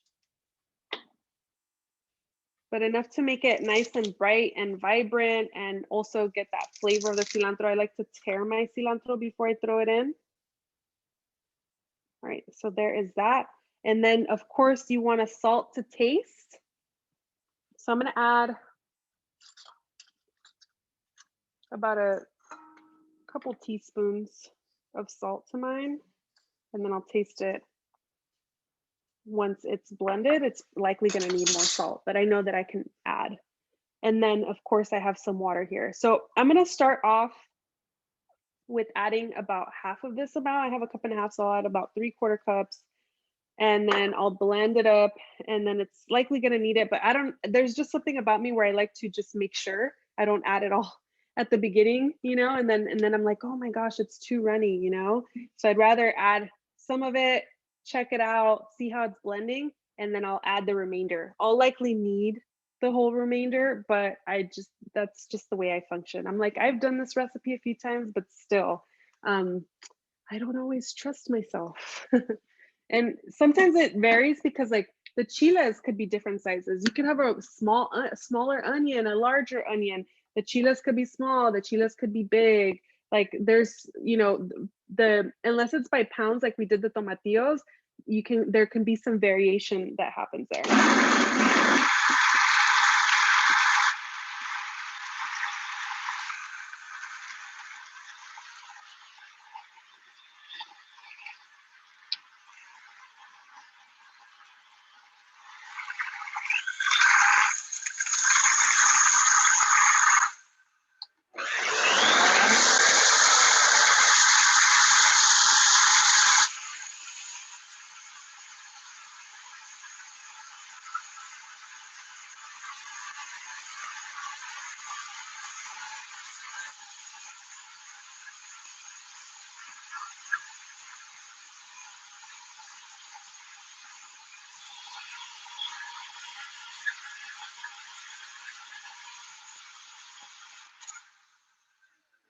but enough to make it nice and bright and vibrant and also get that flavor of the cilantro. I like to tear my cilantro before I throw it in. All right, so there is that. And then of course you want to salt to taste. So I'm going to add about a couple teaspoons of salt to mine, and then I'll taste it. Once it's blended, it's likely going to need more salt, but I know that I can add. And then of course I have some water here. So I'm going to start off with adding about half of this amount. I have a cup and a half, so I'll add about 3/4 cups. And then I'll blend it up, and then it's likely going to need it, but there's just something about me where I like to just make sure I don't add it all at the beginning, you know, and then I'm like, oh my gosh, it's too runny, you know? So I'd rather add some of it, check it out, see how it's blending, and then I'll add the remainder. I'll likely need the whole remainder, but that's just the way I function. I'm like, I've done this recipe a few times, but still, I don't always trust myself. And sometimes it varies because like the chiles could be different sizes. You could have a smaller onion, a larger onion. The chiles could be small, the chiles could be big. Like there's, you know, unless it's by pounds, like we did the tomatillos, there can be some variation that happens there.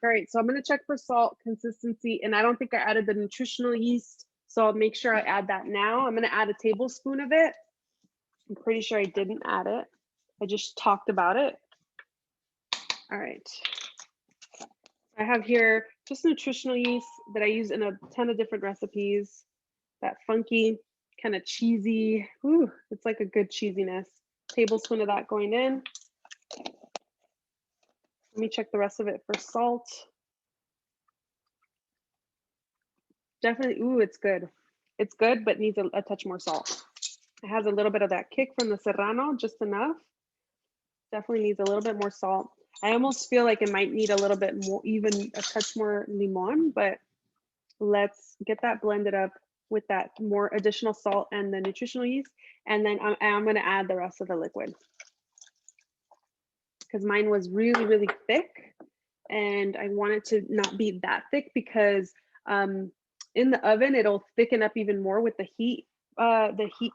All right, so I'm gonna check for salt consistency, and I don't think I added the nutritional yeast, so I'll make sure I add that now. I'm gonna add a tablespoon of it. I'm pretty sure I didn't add it. I just talked about it. All right. I have here just nutritional yeast that I use in a ton of different recipes. That funky, kind of cheesy, ooh, it's like a good cheesiness. Tablespoon of that going in. Let me check the rest of it for salt. Definitely, ooh, it's good. It's good, but needs a touch more salt. It has a little bit of that kick from the serrano, just enough. Definitely needs a little bit more salt. I almost feel like it might need a little bit more, even a touch more limon, but let's get that blended up with that more additional salt and the nutritional yeast. And then I'm gonna add the rest of the liquid, because mine was really, really thick. And I want it to not be that thick because in the oven, it'll thicken up even more with the heat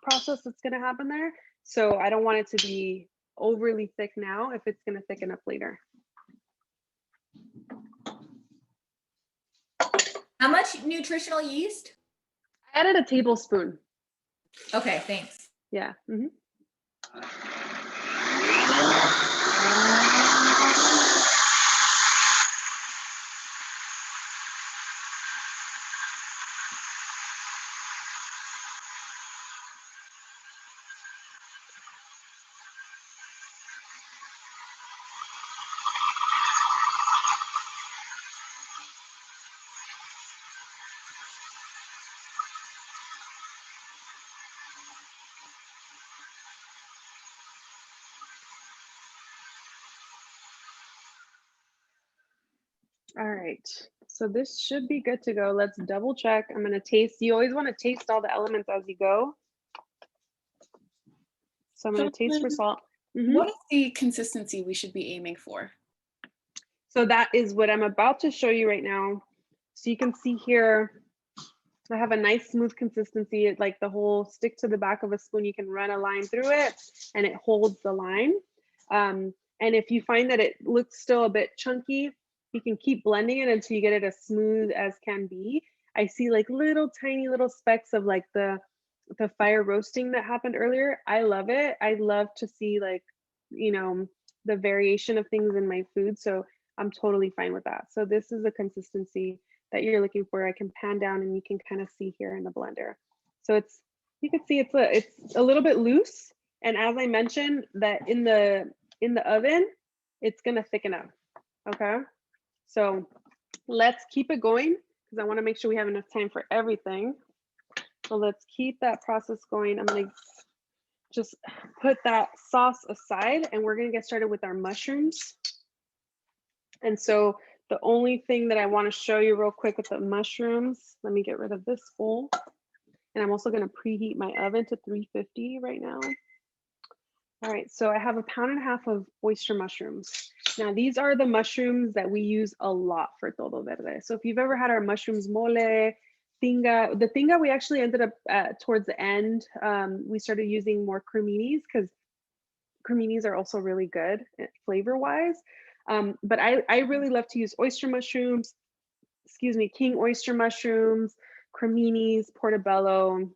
process that's gonna happen there. So I don't want it to be overly thick now if it's gonna thicken up later. How much nutritional yeast? I added a tablespoon. Okay, thanks. Yeah. Mm-hmm. All right, so this should be good to go. Let's double check. I'm gonna taste. You always want to taste all the elements as you go. So I'm gonna taste for Jonathan, salt. what is the consistency we should be aiming for? So that is what I'm about to show you right now. So you can see here, I have a nice smooth consistency. It, like the whole stick to the back of a spoon, you can run a line through it and it holds the line. And if you find that it looks still a bit chunky, you can keep blending it until you get it as smooth as can be. I see like little tiny little specks of like the fire roasting that happened earlier. I love it. I love to see like, you know, the variation of things in my food. So I'm totally fine with that. So this is the consistency that you're looking for. I can pan down and you can kind of see here in the blender. So it's, you can see it's a little bit loose. And as I mentioned that in the oven, it's gonna thicken up, okay? So let's keep it going because I wanna make sure we have enough time for everything. So let's keep that process going. I'm gonna just put that sauce aside and we're gonna get started with our mushrooms. And so the only thing that I wanna show you real quick with the mushrooms, let me get rid of this bowl. And I'm also gonna preheat my oven to 350 right now. All right, so I have 1.5 pounds of oyster mushrooms. Now these are the mushrooms that we use a lot for todo verde. So if you've ever had our mushrooms mole, tinga, the tinga we actually ended up towards the end, we started using more creminis because creminis are also really good flavor wise. But I really love to use oyster mushrooms, excuse me, king oyster mushrooms, creminis, portobello.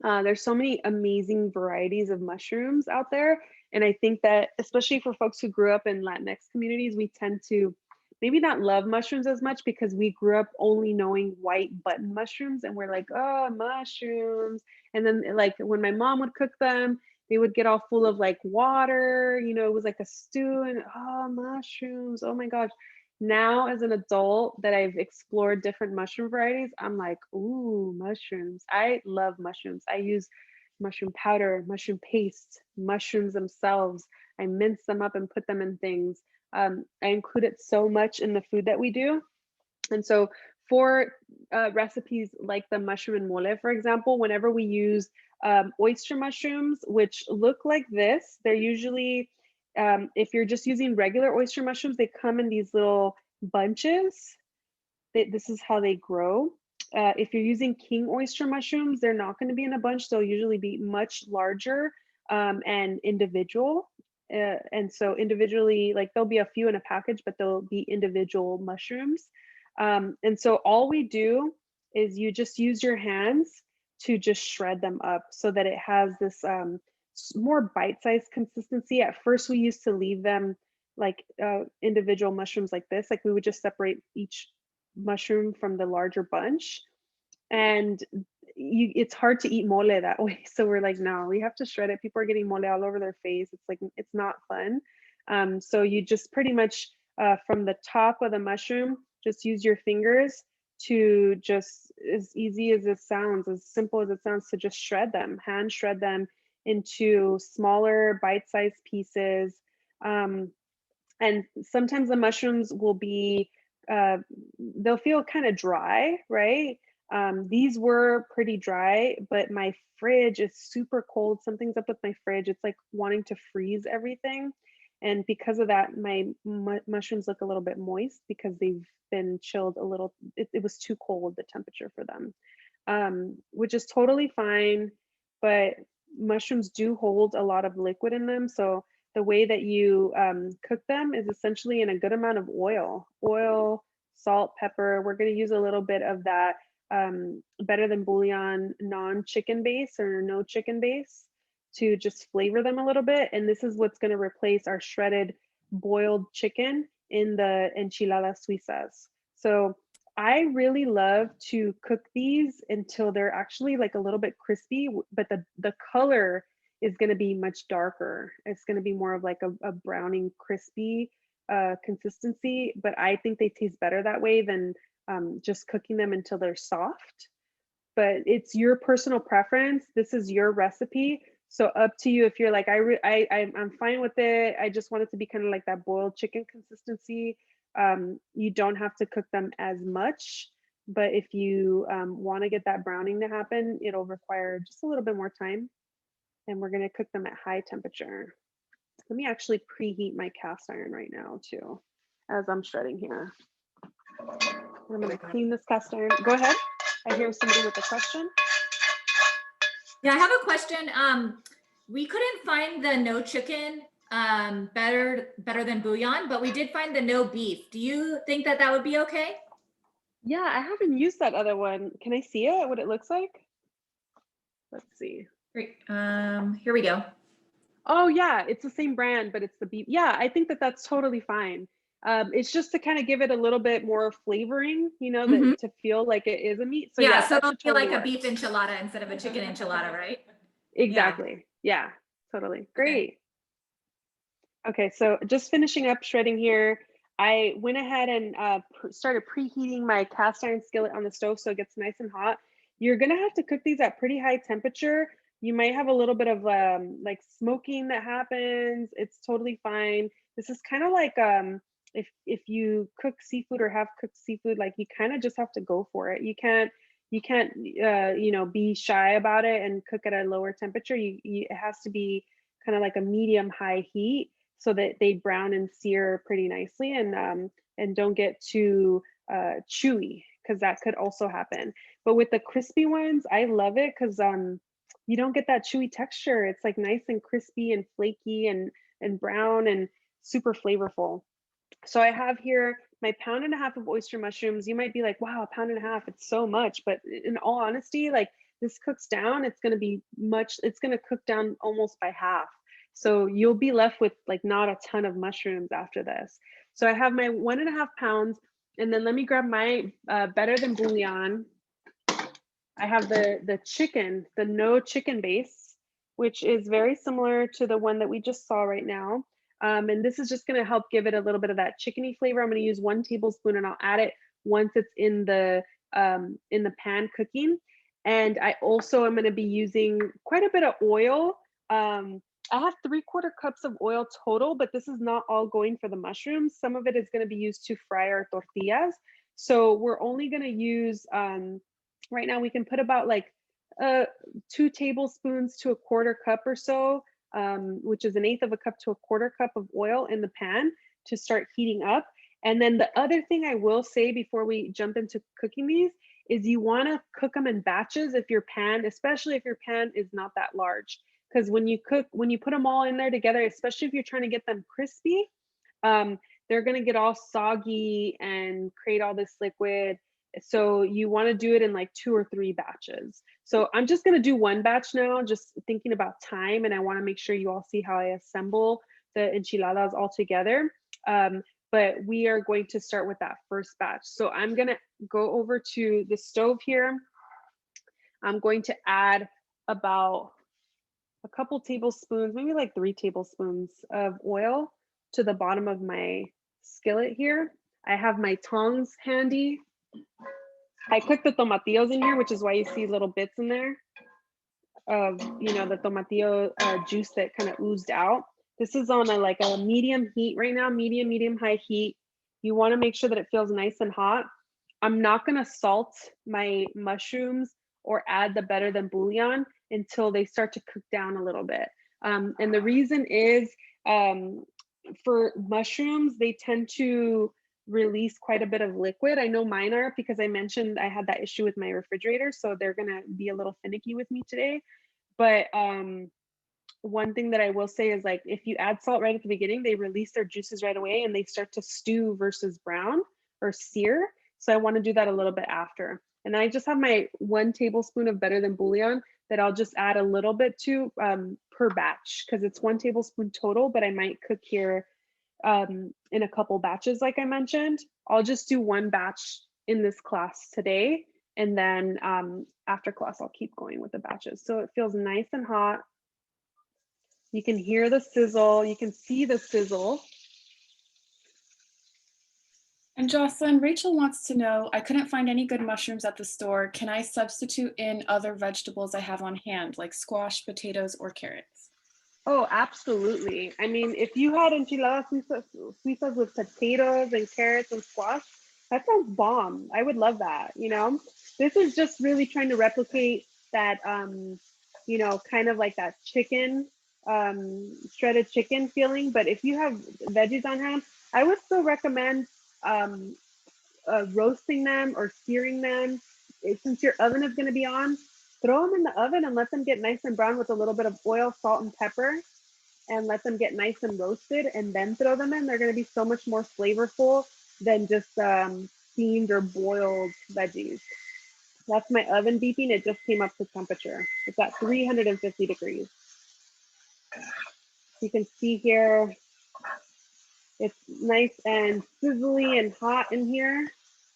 There's so many amazing varieties of mushrooms out there. And I think that especially for folks who grew up in Latinx communities, we tend to maybe not love mushrooms as much because we grew up only knowing white button mushrooms and we're like, oh, mushrooms. And then like when my mom would cook them, they would get all full of like water, you know, it was like a stew and oh, mushrooms, oh my gosh. Now as an adult that I've explored different mushroom varieties, I'm like, ooh, mushrooms. I love mushrooms. I use mushroom powder, mushroom paste, mushrooms themselves. I mince them up and put them in things. I include it so much in the food that we do. And so for recipes like the mushroom and mole, for example, whenever we use oyster mushrooms, which look like this, they're usually, if you're just using regular oyster mushrooms, they come in these little bunches. This is how they grow. If you're using king oyster mushrooms, they're not going to be in a bunch. They'll usually be much larger and individual. And so individually, like there'll be a few in a package, but they'll be individual mushrooms. And so all we do is you just use your hands to just shred them up so that it has this more bite-sized consistency. At first, we used to leave them like individual mushrooms like this. Like we would just separate each mushroom from the larger bunch. And it's hard to eat mole that way. So we're like, no, we have to shred it. People are getting mole all over their face. It's like, it's not fun. So you just pretty much from the top of the mushroom, just use your fingers to just, as easy as it sounds, as simple as it sounds, to just shred them, hand shred them into smaller bite-sized pieces. And sometimes the mushrooms will be, they'll feel kind of dry, right? These were pretty dry, but my fridge is super cold. Something's up with my fridge. It's like wanting to freeze everything. And because of that, my mushrooms look a little bit moist because they've been chilled a little. It was too cold, the temperature for them, which is totally fine. But mushrooms do hold a lot of liquid in them. So the way that you cook them is essentially in a good amount of oil, salt, pepper. We're going to use a little bit of that better than bouillon non-chicken base or no chicken base to just flavor them a little bit. And this is what's going to replace our shredded boiled chicken in the Enchiladas Suizas. So I really love to cook these until they're actually like a little bit crispy, but the color is going to be much darker. It's going to be more of like a browning crispy consistency, but I think they taste better that way than just cooking them until they're soft. But it's your personal preference. This is your recipe. So up to you if you're like, I'm fine with it. I just want it to be kind of like that boiled chicken consistency. You don't have to cook them as much, but if you want to get that browning to happen, it'll require just a little bit more time. And we're going to cook them at high temperature. Let me actually preheat my cast iron right now too, as I'm shredding here. I'm going to clean this cast iron. Go ahead. I hear somebody with a question. Yeah, I have a question. We couldn't find the no chicken better than bouillon, but we did find the no beef. Do you think that that would be okay? Yeah, I haven't used that other one. Can I see it? What it looks like? Let's see. Great. Here we go. Oh yeah, it's the same brand, but it's the beef. Yeah, I think that that's totally fine. It's just to kind of give it a little bit more flavoring, you know, that to feel like it is a meat. So yeah, yeah, so it'll be totally like work. a beef enchilada instead of a chicken enchilada, right? Exactly. Yeah, totally. Great. Okay, so just finishing up shredding here. I went ahead and started preheating my cast iron skillet on the stove so it gets nice and hot. You're gonna have to cook these at pretty high temperature. You might have a little bit of like smoking that happens. It's totally fine. This is kind of like if you cook seafood or have cooked seafood, like you kind of just have to go for it. You can't you know, be shy about it and cook at a lower temperature. It has to be kind of like a medium high heat, so that they brown and sear pretty nicely and don't get too chewy, because that could also happen. But with the crispy ones, I love it because you don't get that chewy texture. It's like nice and crispy and flaky and brown and super flavorful. So I have here my 1.5 pounds of oyster mushrooms. You might be like, wow, 1.5 pounds, it's so much. But in all honesty, like this cooks down, it's going to be much, it's going to cook down almost by half. So you'll be left with like not a ton of mushrooms after this. So I have my 1.5 pounds, and then let me grab my better than bouillon. I have the chicken, the no chicken base, which is very similar to the one that we just saw right now. And this is just going to help give it a little bit of that chickeny flavor. I'm going to use 1 tablespoon, and I'll add it once it's in the pan cooking. And I also am going to be using quite a bit of oil. I have 3/4 cups of oil total, but this is not all going for the mushrooms. Some of it is going to be used to fry our tortillas. So we're only going to use, right now we can put about like 2 tablespoons to 1/4 cup or so, which is 1/8 cup to 1/4 cup of oil in the pan to start heating up. And then the other thing I will say before we jump into cooking these is you want to cook them in batches if your pan, especially if your pan is not that large. Because when you put them all in there together, especially if you're trying to get them crispy, they're going to get all soggy and create all this liquid. So you want to do it in like 2 or 3 batches. So I'm just going to do 1 batch now, just thinking about time. And I want to make sure you all see how I assemble the enchiladas all together. But we are going to start with that first batch. So I'm going to go over to the stove here. I'm going to add about a couple tablespoons, maybe like 3 tablespoons of oil to the bottom of my skillet here. I have my tongs handy. I cooked the tomatillos in here, which is why you see little bits in there of, you know, the tomatillo juice that kind of oozed out. This is on like a medium heat right now, medium high heat. You want to make sure that it feels nice and hot. I'm not going to salt my mushrooms or add the better than bouillon until they start to cook down a little bit. And the reason is for mushrooms, they tend to release quite a bit of liquid. I know mine are, because I mentioned I had that issue with my refrigerator, so they're gonna be a little finicky with me today. But one thing that I will say is, like, if you add salt right at the beginning, they release their juices right away and they start to stew versus brown or sear. So I want to do that a little bit after. And I just have my 1 tablespoon of better than bouillon that I'll just add a little bit to per batch, because it's 1 tablespoon total, but I might cook here in a couple batches, like I mentioned. I'll just do 1 batch in this class today. And then after class, I'll keep going with the batches. So it feels nice and hot. You can hear the sizzle. You can see the sizzle. And Jocelyn, Rachel wants to know, I couldn't find any good mushrooms at the store. Can I substitute in other vegetables I have on hand, like squash, potatoes, or carrots? Oh, absolutely. I mean, if you had enchiladas suizas with potatoes and carrots and squash, that sounds bomb. I would love that, you know? This is just really trying to replicate that, you know, kind of like that chicken, shredded chicken feeling. But if you have veggies on hand, I would still recommend roasting them or searing them. Since your oven is going to be on, throw them in the oven and let them get nice and brown with a little bit of oil, salt, and pepper, and let them get nice and roasted, and then throw them in. They're going to be so much more flavorful than just steamed or boiled veggies. That's my oven beeping. It just came up to temperature. It's at 350 degrees. You can see here, it's nice and sizzly and hot in here.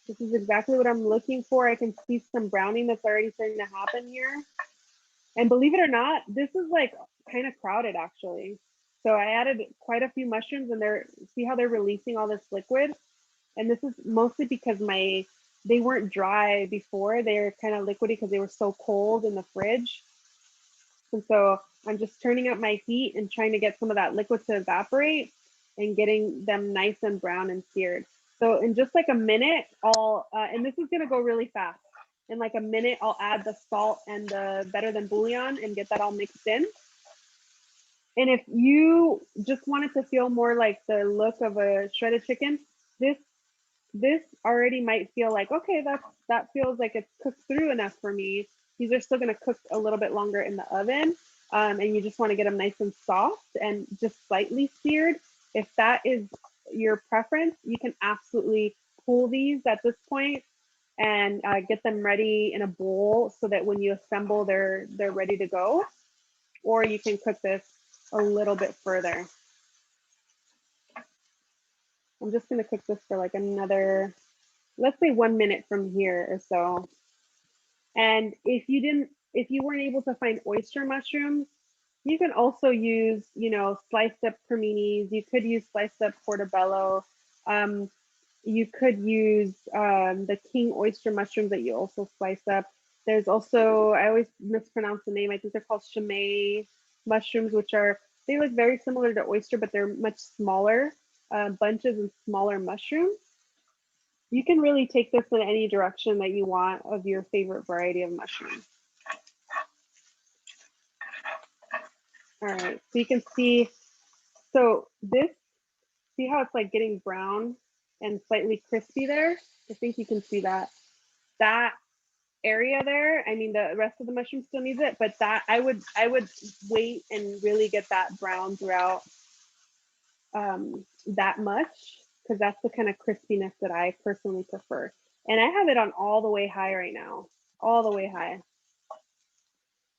This is exactly what I'm looking for. I can see some browning that's already starting to happen here. And believe it or not, this is like kind of crowded actually. So I added quite a few mushrooms, and see how they're releasing all this liquid? And this is mostly because they weren't dry before. They're kind of liquidy because they were so cold in the fridge. And so I'm just turning up my heat and trying to get some of that liquid to evaporate and getting them nice and brown and seared. So in just like a minute, and this is gonna go really fast. In like a minute, I'll add the salt and the better than bouillon and get that all mixed in. And if you just wanted to feel more like the look of a shredded chicken, this already might feel like, okay, that feels like it's cooked through enough for me. These are still gonna cook a little bit longer in the oven. And you just wanna get them nice and soft and just slightly seared. If that is your preference, you can absolutely pull these at this point and get them ready in a bowl so that when you assemble, they're ready to go. Or you can cook this a little bit further. I'm just gonna cook this for like another, let's say 1 minute from here or so. And if you weren't able to find oyster mushrooms, you can also use, you know, sliced up creminis. You could use sliced up portobello. You could use the king oyster mushrooms that you also slice up. There's also, I always mispronounce the name. I think they're called chamay mushrooms, they look very similar to oyster, but they're much smaller bunches and smaller mushrooms. You can really take this in any direction that you want of your favorite variety of mushrooms. All right, so you can see, see how it's like getting brown and slightly crispy there? I think you can see that. That area there, I mean, the rest of the mushroom still needs it, but that I would wait and really get that brown throughout that much, because that's the kind of crispiness that I personally prefer. And I have it on all the way high right now, all the way high.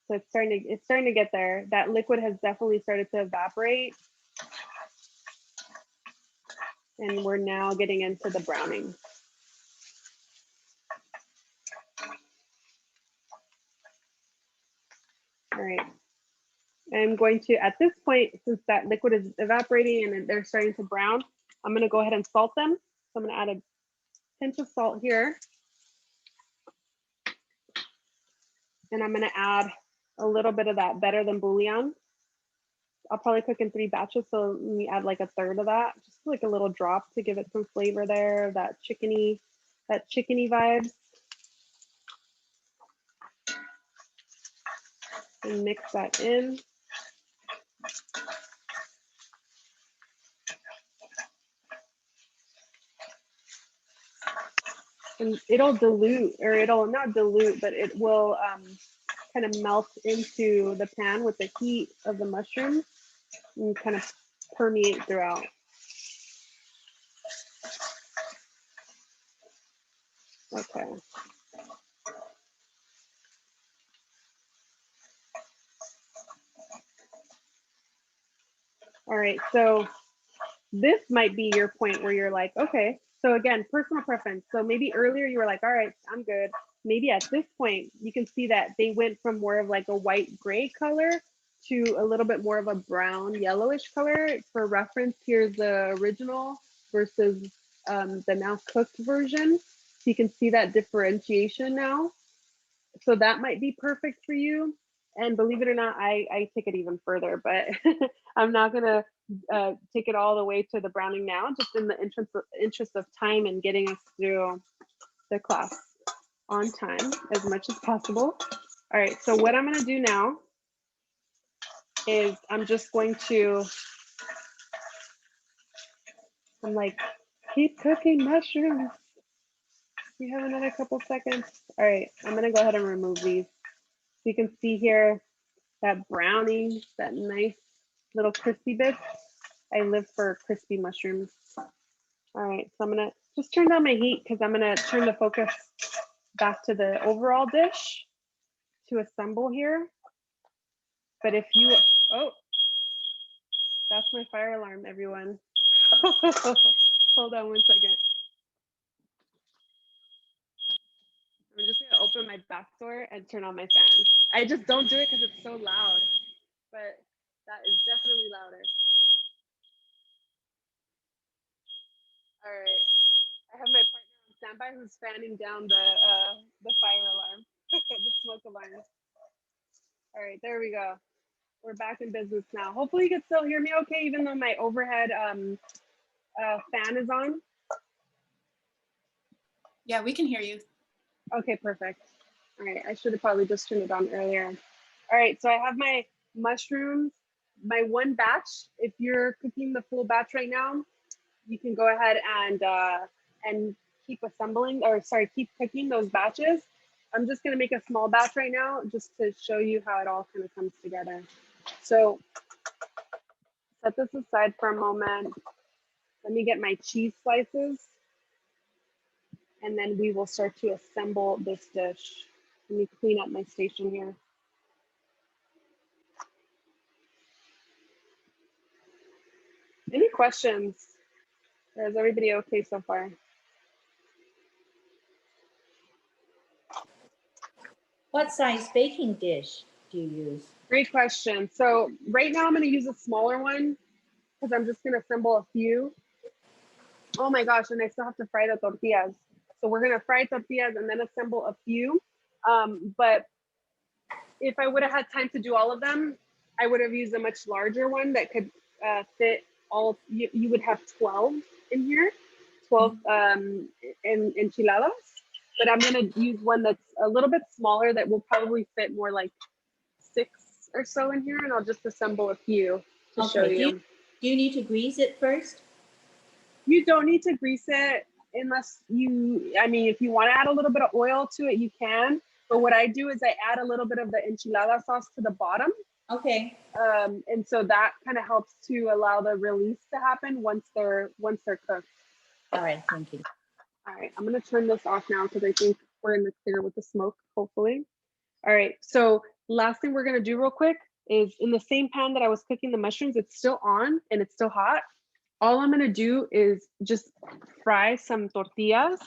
So it's starting to get there. That liquid has definitely started to evaporate. And we're now getting into the browning. All right. I'm going to, at this point, since that liquid is evaporating and they're starting to brown, I'm going to go ahead and salt them. So I'm going to add a pinch of salt here. And I'm going to add a little bit of that better than bouillon. I'll probably cook in 3 batches, so let me add like a third of that, just like a little drop to give it some flavor there, that chickeny vibes. And mix that in. And it'll dilute, or it'll not dilute, but it will kind of melt into the pan with the heat of the mushrooms and kind of permeate throughout. Okay. All right, so this might be your point where you're like, okay, so again, personal preference. So maybe earlier you were like, all right, I'm good. Maybe at this point, you can see that they went from more of like a white gray color to a little bit more of a brown yellowish color. For reference, here's the original versus the now cooked version. So you can see that differentiation now. So that might be perfect for you. And believe it or not, I take it even further, but I'm not gonna take it all the way to the browning now, just in the interest of time and getting us through the class on time as much as possible. All right, so what I'm gonna do now is I'm just going to, I'm like, keep cooking mushrooms. We have another couple seconds. All right, I'm gonna go ahead and remove these. So you can see here that browning, that nice little crispy bits. I live for crispy mushrooms. All right, so I'm gonna just turn down my heat because I'm gonna turn the focus back to the overall dish to assemble here. But if you, oh, that's my fire alarm, everyone. Hold on one second. I'm just gonna open my back door and turn on my fan. I just don't do it because it's so loud, but that is definitely louder. All right, I have my partner on standby who's fanning down the fire alarm, the smoke alarm. All right, there we go. We're back in business now. Hopefully you can still hear me okay, even though my overhead fan is on. Yeah, we can hear you. Okay, perfect. All right, I should have probably just turned it on earlier. All right, so I have my mushrooms, my one batch. If you're cooking the full batch right now, you can go ahead and keep assembling, or sorry, keep cooking those batches. I'm just gonna make a small batch right now just to show you how it all kind of comes together. So set this aside for a moment. Let me get my cheese slices, and then we will start to assemble this dish. Let me clean up my station here. Any questions? Or is everybody okay so far? What size baking dish do you use? Great question. So right now I'm going to use a smaller one because I'm just going to assemble a few. Oh my gosh, and I still have to fry the tortillas. So we're going to fry tortillas and then assemble a few. But if I would have had time to do all of them, I would have used a much larger one that could fit all, you would have 12 in here, 12 enchiladas. But I'm going to use one that's a little bit smaller that will probably fit more like 6 or so in here, and I'll just assemble a few to show you. Do you need to grease it first? You don't need to grease it unless you, I mean, if you want to add a little bit of oil to it, you can. But what I do is I add a little bit of the enchilada sauce to the bottom. Okay. And so that kind of helps to allow the release to happen once they're cooked. All right, thank you. All right, I'm gonna turn this off now because I think we're in the clear with the smoke, hopefully. All right, so last thing we're gonna do real quick is in the same pan that I was cooking the mushrooms, it's still on and it's still hot. All I'm gonna do is just fry some tortillas,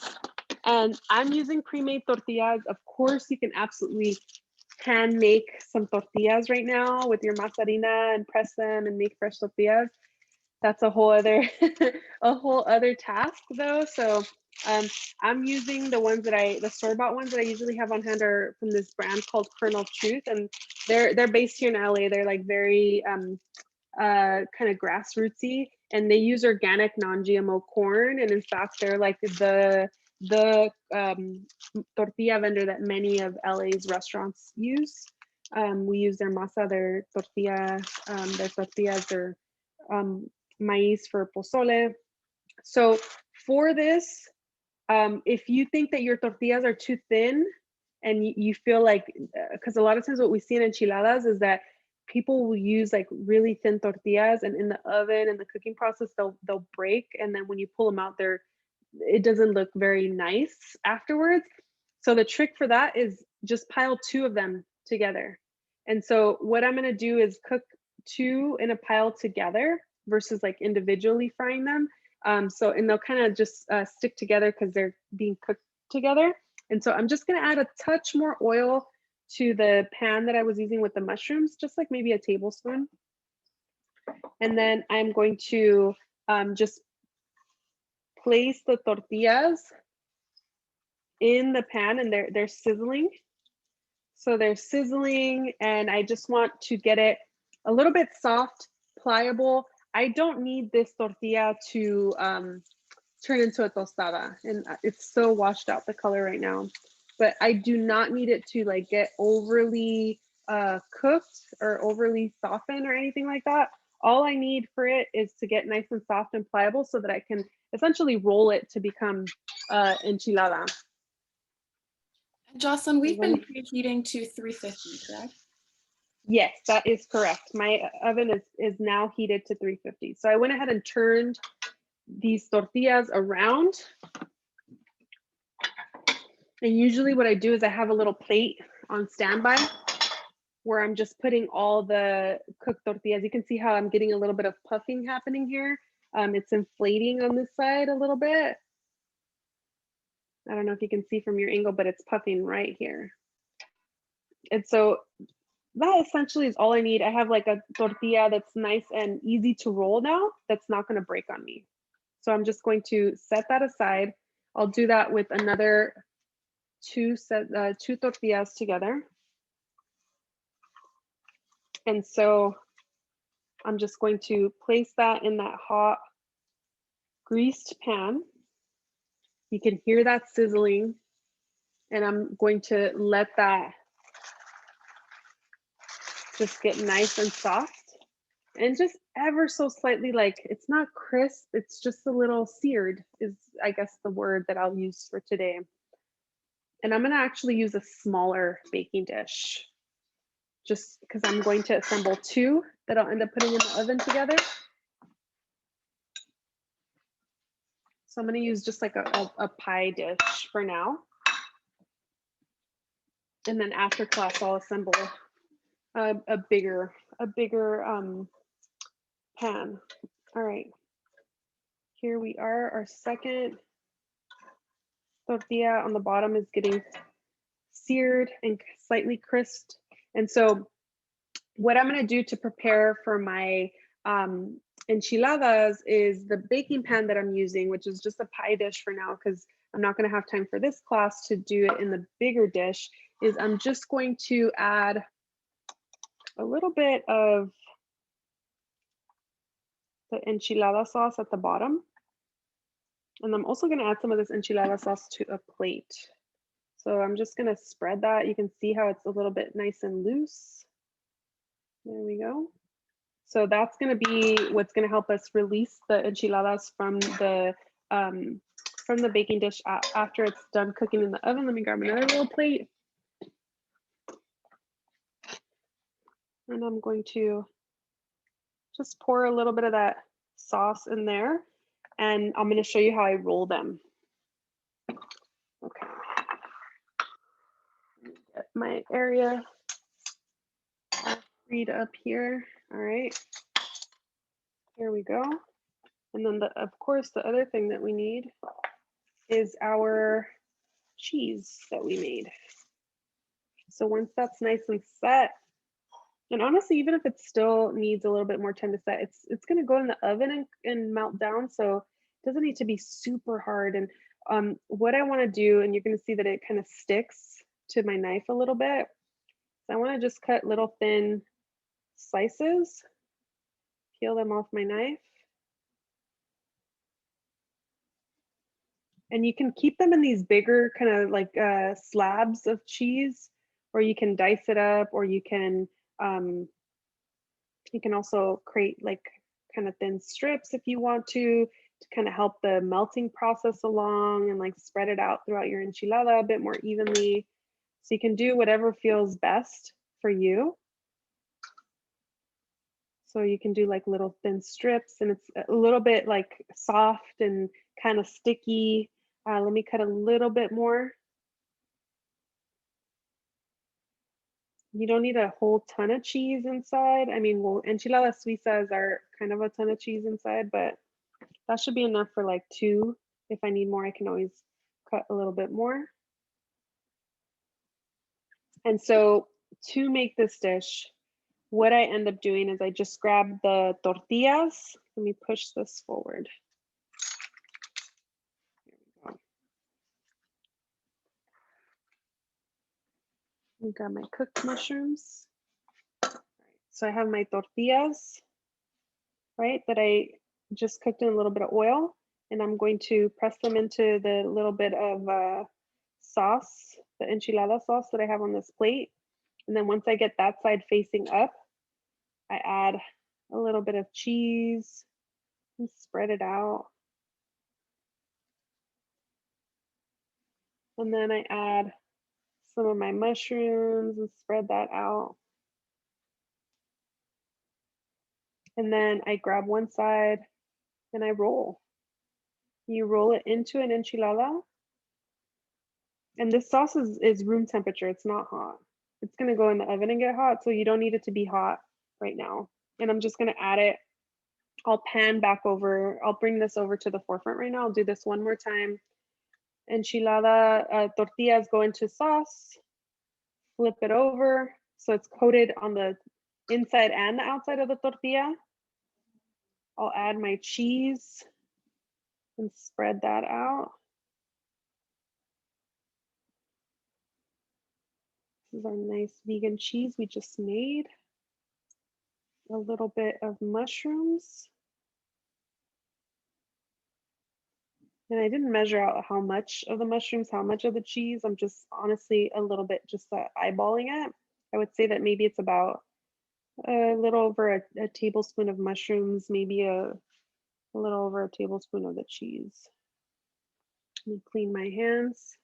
and I'm using pre-made tortillas. Of course, you can absolutely hand make some tortillas right now with your masa harina and press them and make fresh tortillas. That's a whole other task though. So I'm using the ones that the store-bought ones that I usually have on hand are from this brand called Kernel Truth, and they're based here in LA. They're like very kind of grassrootsy, and they use organic non-GMO corn. And in fact, they're like the tortilla vendor that many of LA's restaurants use. We use their masa, their tortillas, their maize for pozole. So for this, if you think that your tortillas are too thin and you feel like, because a lot of times what we see in enchiladas is that people will use like really thin tortillas, and in the oven and the cooking process, they'll break. And then when you pull them out, it doesn't look very nice afterwards. So the trick for that is just pile 2 of them together. And so what I'm gonna do is cook 2 in a pile together versus like individually frying them. And they'll kind of just stick together because they're being cooked together. And so I'm just gonna add a touch more oil to the pan that I was using with the mushrooms, just like maybe a tablespoon. And then I'm going to just place the tortillas in the pan, and they're sizzling. So they're sizzling and I just want to get it a little bit soft, pliable. I don't need this tortilla to turn into a tostada, and it's so washed out the color right now. But I do not need it to like get overly cooked or overly softened or anything like that. All I need for it is to get nice and soft and pliable so that I can essentially roll it to become enchilada. Jocelyn, we've been preheating to 350, correct? Yes, that is correct. My oven is now heated to 350. So I went ahead and turned these tortillas around. And usually what I do is I have a little plate on standby where I'm just putting all the cooked tortillas. You can see how I'm getting a little bit of puffing happening here. It's inflating on this side a little bit. I don't know if you can see from your angle, but it's puffing right here. And so that essentially is all I need. I have like a tortilla that's nice and easy to roll now. That's not going to break on me. So I'm just going to set that aside. I'll do that with another two tortillas together. And so I'm just going to place that in that hot greased pan. You can hear that sizzling, and I'm going to let that just get nice and soft and just ever so slightly, like it's not crisp, it's just a little seared is I guess the word that I'll use for today. And I'm going to actually use a smaller baking dish just because I'm going to assemble two that I'll end up putting in the oven together. So I'm going to use just like a pie dish for now. And then after class, I'll assemble a bigger pan. All right, here we are. Our second tortilla on the bottom is getting seared and slightly crisped. And so what I'm going to do to prepare for my enchiladas is the baking pan that I'm using, which is just a pie dish for now because I'm not going to have time for this class to do it in the bigger dish, is I'm just going to add a little bit of the enchilada sauce at the bottom. And I'm also going to add some of this enchilada sauce to a plate. So I'm just going to spread that. You can see how it's a little bit nice and loose. There we go. So that's going to be what's going to help us release the enchiladas from the baking dish after it's done cooking in the oven. Let me grab another little plate. And I'm going to just pour a little bit of that sauce in there. And I'm going to show you how I roll them. Okay. Get my area freed up here. All right. Here we go. And then of course, the other thing that we need is our cheese that we made. So once that's nice and set, and honestly, even if it still needs a little bit more time to set, it's going to go in the oven and melt down. So it doesn't need to be super hard. And what I want to do, and you're going to see that it kind of sticks to my knife a little bit. So I want to just cut little thin slices, peel them off my knife. And you can keep them in these bigger kind of like slabs of cheese, or you can dice it up, or you can also create like kind of thin strips if you want to kind of help the melting process along and like spread it out throughout your enchilada a bit more evenly. So you can do whatever feels best for you. So you can do like little thin strips, and it's a little bit like soft and kind of sticky. Let me cut a little bit more. You don't need a whole ton of cheese inside. I mean, well, Enchiladas Suizas are kind of a ton of cheese inside, but that should be enough for like two. If I need more, I can always cut a little bit more. And so to make this dish, what I end up doing is I just grab the tortillas. Let me push this forward. Here we go. I got my cooked mushrooms. So I have my tortillas, right, that I just cooked in a little bit of oil, and I'm going to press them into the little bit of sauce, the enchilada sauce that I have on this plate. And then once I get that side facing up, I add a little bit of cheese and spread it out. And then I add some of my mushrooms and spread that out. And then I grab one side and I roll. You roll it into an enchilada. And this sauce is room temperature, it's not hot. It's gonna go in the oven and get hot, so you don't need it to be hot right now. And I'm just gonna add it. I'll pan back over, I'll bring this over to the forefront right now. I'll do this one more time. Enchilada tortillas go into sauce, flip it over. So it's coated on the inside and the outside of the tortilla. I'll add my cheese and spread that out. This is our nice vegan cheese we just made. A little bit of mushrooms. And I didn't measure out how much of the mushrooms, how much of the cheese. I'm just honestly a little bit just eyeballing it. I would say that maybe it's about a little over a tablespoon of mushrooms, maybe a little over a tablespoon of the cheese. Let me clean my hands.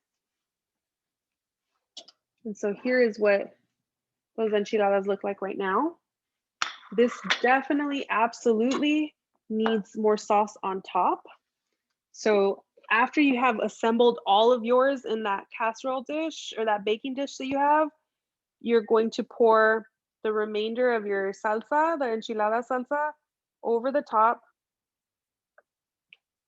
And so here is what those enchiladas look like right now. This definitely, absolutely needs more sauce on top. So after you have assembled all of yours in that casserole dish or that baking dish that you have, you're going to pour the remainder of your salsa, the enchilada salsa, over the top.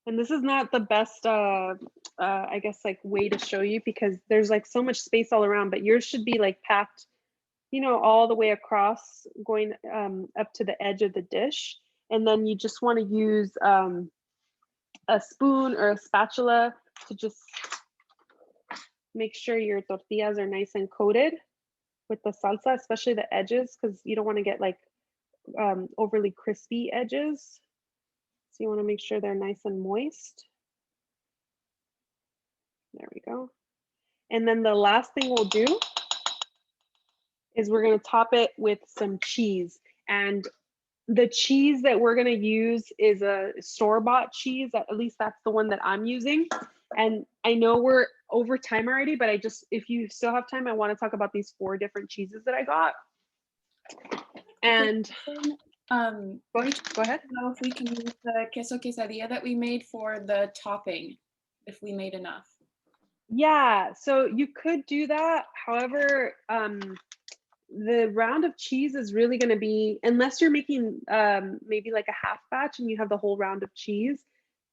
And this is not the best, I guess, like way to show you because there's like so much space all around, but yours should be like packed, you know, all the way across, going up to the edge of the dish. And then you just want to use a spoon or a spatula to just make sure your tortillas are nice and coated with the salsa, especially the edges, because you don't want to get like overly crispy edges. So you want to make sure they're nice and moist. There we go. And then the last thing we'll do is we're going to top it with some cheese. And the cheese that we're going to use is a store-bought cheese. At least that's the one that I'm using. And I know we're over time already, but I just, if you still have time, I want to talk about these 4 different cheeses that I got. And go ahead. Know if we can use the queso quesadilla that we made for the topping, if we made enough. Yeah, so you could do that. However, the round of cheese is really going to be, unless you're making maybe like a half batch and you have the whole round of cheese,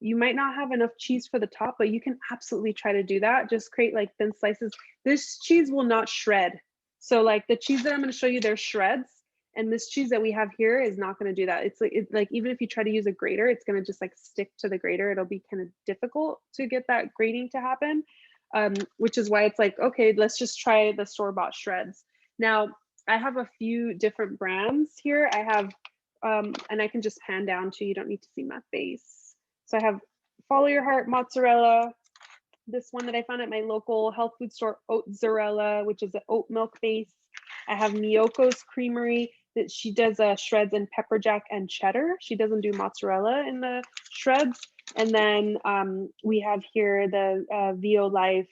you might not have enough cheese for the top, but you can absolutely try to do that. Just create like thin slices. This cheese will not shred. So like the cheese that I'm going to show you, there's shreds. And this cheese that we have here is not going to do that. It's like even if you try to use a grater, it's going to just like stick to the grater. It'll be kind of difficult to get that grating to happen, which is why it's like, okay, let's just try the store-bought shreds. Now, I have a few different brands here. I have, and I can just pan down too. You don't need to see my face. So I have Follow Your Heart mozzarella. This one that I found at my local health food store, Oatzarella, which is an oat milk base. I have Miyoko's Creamery that she does shreds in pepper jack and cheddar. She doesn't do mozzarella in the shreds. And then we have here the Vio Life,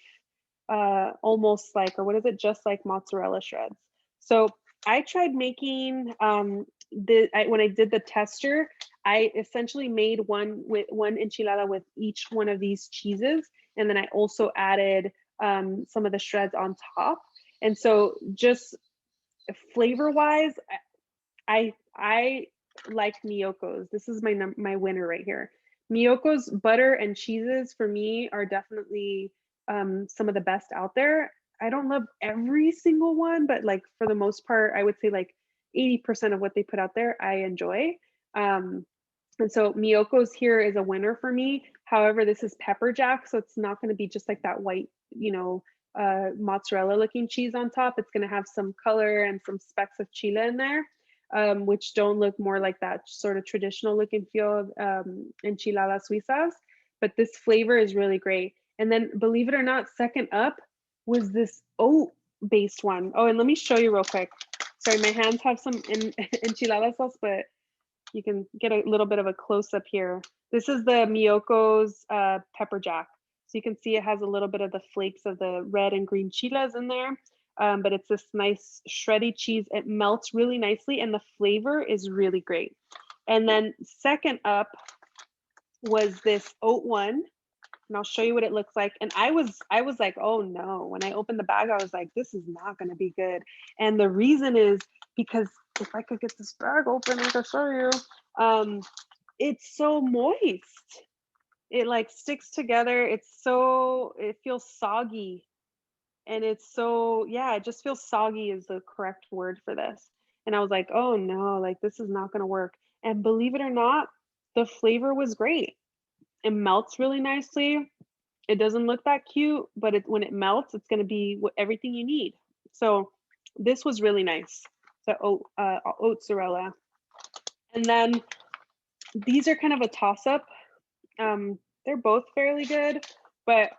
almost like, or what is it? Just like mozzarella shreds. So I tried making, when I did the tester, I essentially made one enchilada with each one of these cheeses. And then I also added some of the shreds on top. And so just flavor wise, I like Miyoko's. This is my winner right here. Miyoko's butter and cheeses for me are definitely some of the best out there. I don't love every single one, but like for the most part, I would say like 80% of what they put out there, I enjoy. And so Miyoko's here is a winner for me. However, this is pepper jack, so it's not going to be just like that white, you know, mozzarella looking cheese on top. It's going to have some color and some specks of chile in there, which don't look more like that sort of traditional look and feel of Enchiladas Suizas. But this flavor is really great. And then, believe it or not, second up was this oat based one. Oh, and let me show you real quick. Sorry, my hands have some enchilada sauce, but you can get a little bit of a close up here. This is the Miyoko's pepper jack. So you can see it has a little bit of the flakes of the red and green chiles in there, but it's this nice shreddy cheese. It melts really nicely and the flavor is really great. And then second up was this oat one. And I'll show you what it looks like. And I was like, oh no, when I opened the bag, I was like, this is not going to be good. And the reason is because if I could get this bag open, I could show you. It's so moist. It like sticks together. It feels soggy. And it's so, yeah, it just feels soggy is the correct word for this. And I was like, oh no, like this is not going to work. And believe it or not, the flavor was great. It melts really nicely. It doesn't look that cute, but when it melts, it's going to be everything you need. So this was really nice. The oatzarella. And then these are kind of a toss-up. They're both fairly good, but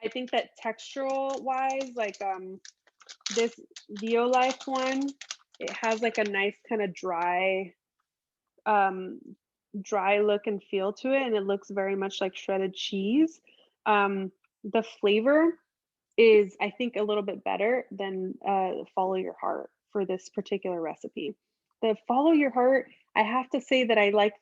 I think that textural wise, like this Violife one, it has like a nice kind of dry look and feel to it, and it looks very much like shredded cheese. The flavor is, I think, a little bit better than Follow Your Heart for this particular recipe. The Follow Your Heart, I have to say that I like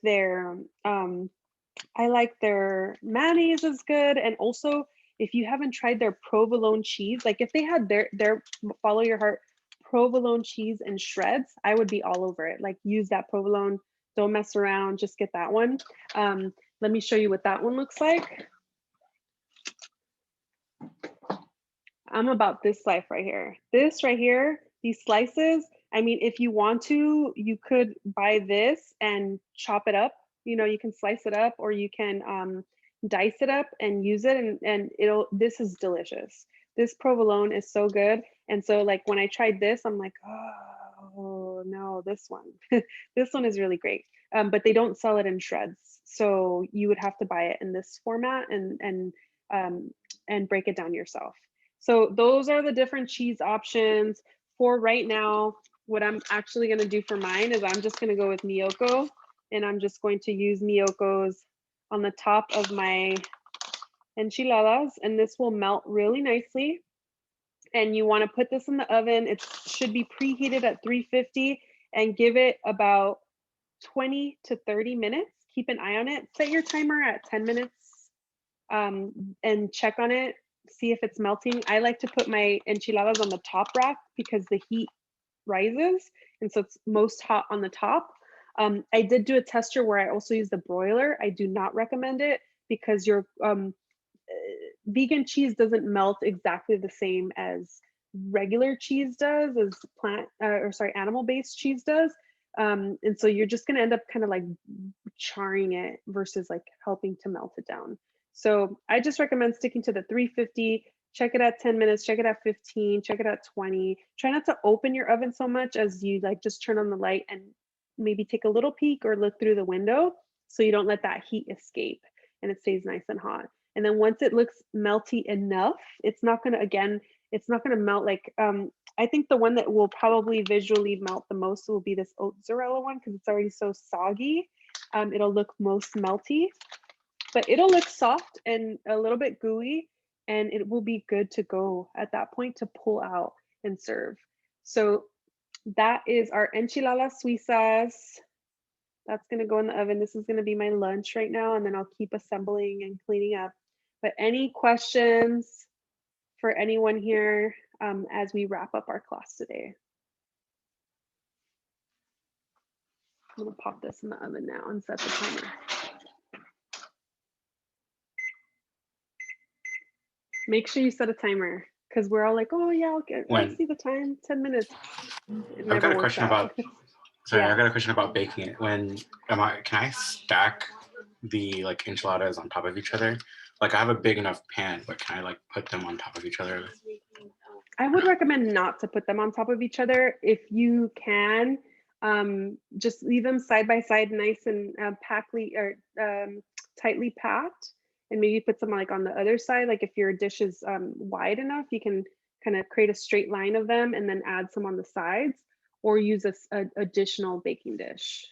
their mayonnaise is good, and also if you haven't tried their provolone cheese, like if they had their Follow Your Heart provolone cheese and shreds, I would be all over it. Like use that provolone. Don't mess around, just get that one. Let me show you what that one looks like. I'm about this life right here. This right here, these slices, I mean, if you want to, you could buy this and chop it up. You know, you can slice it up or you can dice it up and use it and this is delicious. This provolone is so good. And so like when I tried this, I'm like, oh no, this one. This one is really great. But they don't sell it in shreds. So you would have to buy it in this format and break it down yourself. So those are the different cheese options. For right now, what I'm actually gonna do for mine is I'm just gonna go with Miyoko, and I'm just going to use Miyoko's on the top of my enchiladas, and this will melt really nicely. And you wanna put this in the oven. It should be preheated at 350 and give it about 20 to 30 minutes. Keep an eye on it. Set your timer at 10 minutes and check on it. See if it's melting. I like to put my enchiladas on the top rack because the heat rises. And so it's most hot on the top. I did do a tester where I also use the broiler. I do not recommend it because your vegan cheese doesn't melt exactly the same as regular cheese does, as animal-based cheese does. And so you're just going to end up kind of like charring it versus like helping to melt it down. So I just recommend sticking to the 350, check it at 10 minutes, check it at 15, check it at 20. Try not to open your oven so much as you like just turn on the light and maybe take a little peek or look through the window so you don't let that heat escape and it stays nice and hot. And then once it looks melty enough, it's not going to melt like, I think the one that will probably visually melt the most will be this oatzarella one because it's already so soggy. It'll look most melty, but it'll look soft and a little bit gooey, and it will be good to go at that point to pull out and serve. So that is our Enchiladas Suizas. That's going to go in the oven. This is going to be my lunch right now, and then I'll keep assembling and cleaning up. But any questions for anyone here as we wrap up our class today? I'm going to pop this in the oven now and set the timer. Make sure you set a timer because we're all like, oh yeah, I'll see the time, 10 minutes. I've got a question about, sorry, I've got a question about baking it. Can I stack the like enchiladas on top of each other? like I have a big enough pan, but can I like put them on top of each other? I would recommend not to put them on top of each other. If you can, just leave them side by side, nice and tightly packed, and maybe put some like on the other side. Like if your dish is wide enough, you can kind of create a straight line of them and then add some on the sides, or use a additional baking dish.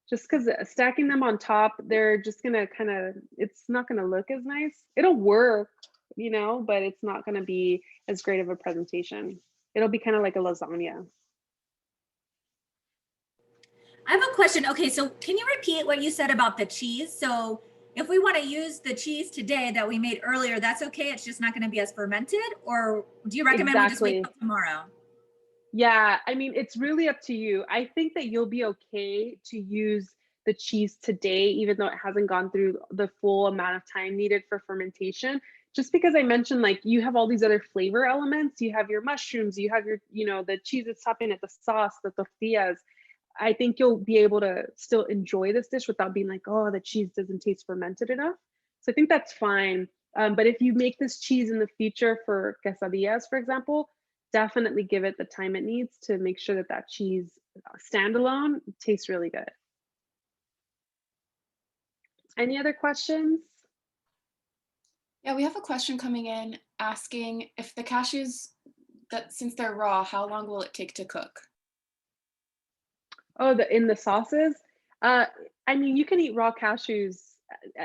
Just because stacking them on top, they're just gonna kind of, it's not gonna look as nice. It'll work, you know, but it's not gonna be as great of a presentation. It'll be kind of like a lasagna. I have a question. Okay, so can you repeat what you said about the cheese? So if we want to use the cheese today that we made earlier, that's okay. It's just not going to be as fermented, or do you recommend we just wait till tomorrow? Yeah, I mean, it's really up to you. I think that you'll be okay to use the cheese today, even though it hasn't gone through the full amount of time needed for fermentation. Just because I mentioned, like, you have all these other flavor elements. You have your mushrooms, you have your, you know, the cheese that's topping it, the sauce, the tortillas. I think you'll be able to still enjoy this dish without being like, oh, the cheese doesn't taste fermented enough. So I think that's fine. But if you make this cheese in the future for quesadillas, for example, definitely give it the time it needs to make sure that that cheese standalone tastes really good. Any other questions? Yeah, we have a question coming in asking if the cashews, that since they're raw, how long will it take to cook? Oh, in the sauces? I mean, you can eat raw cashews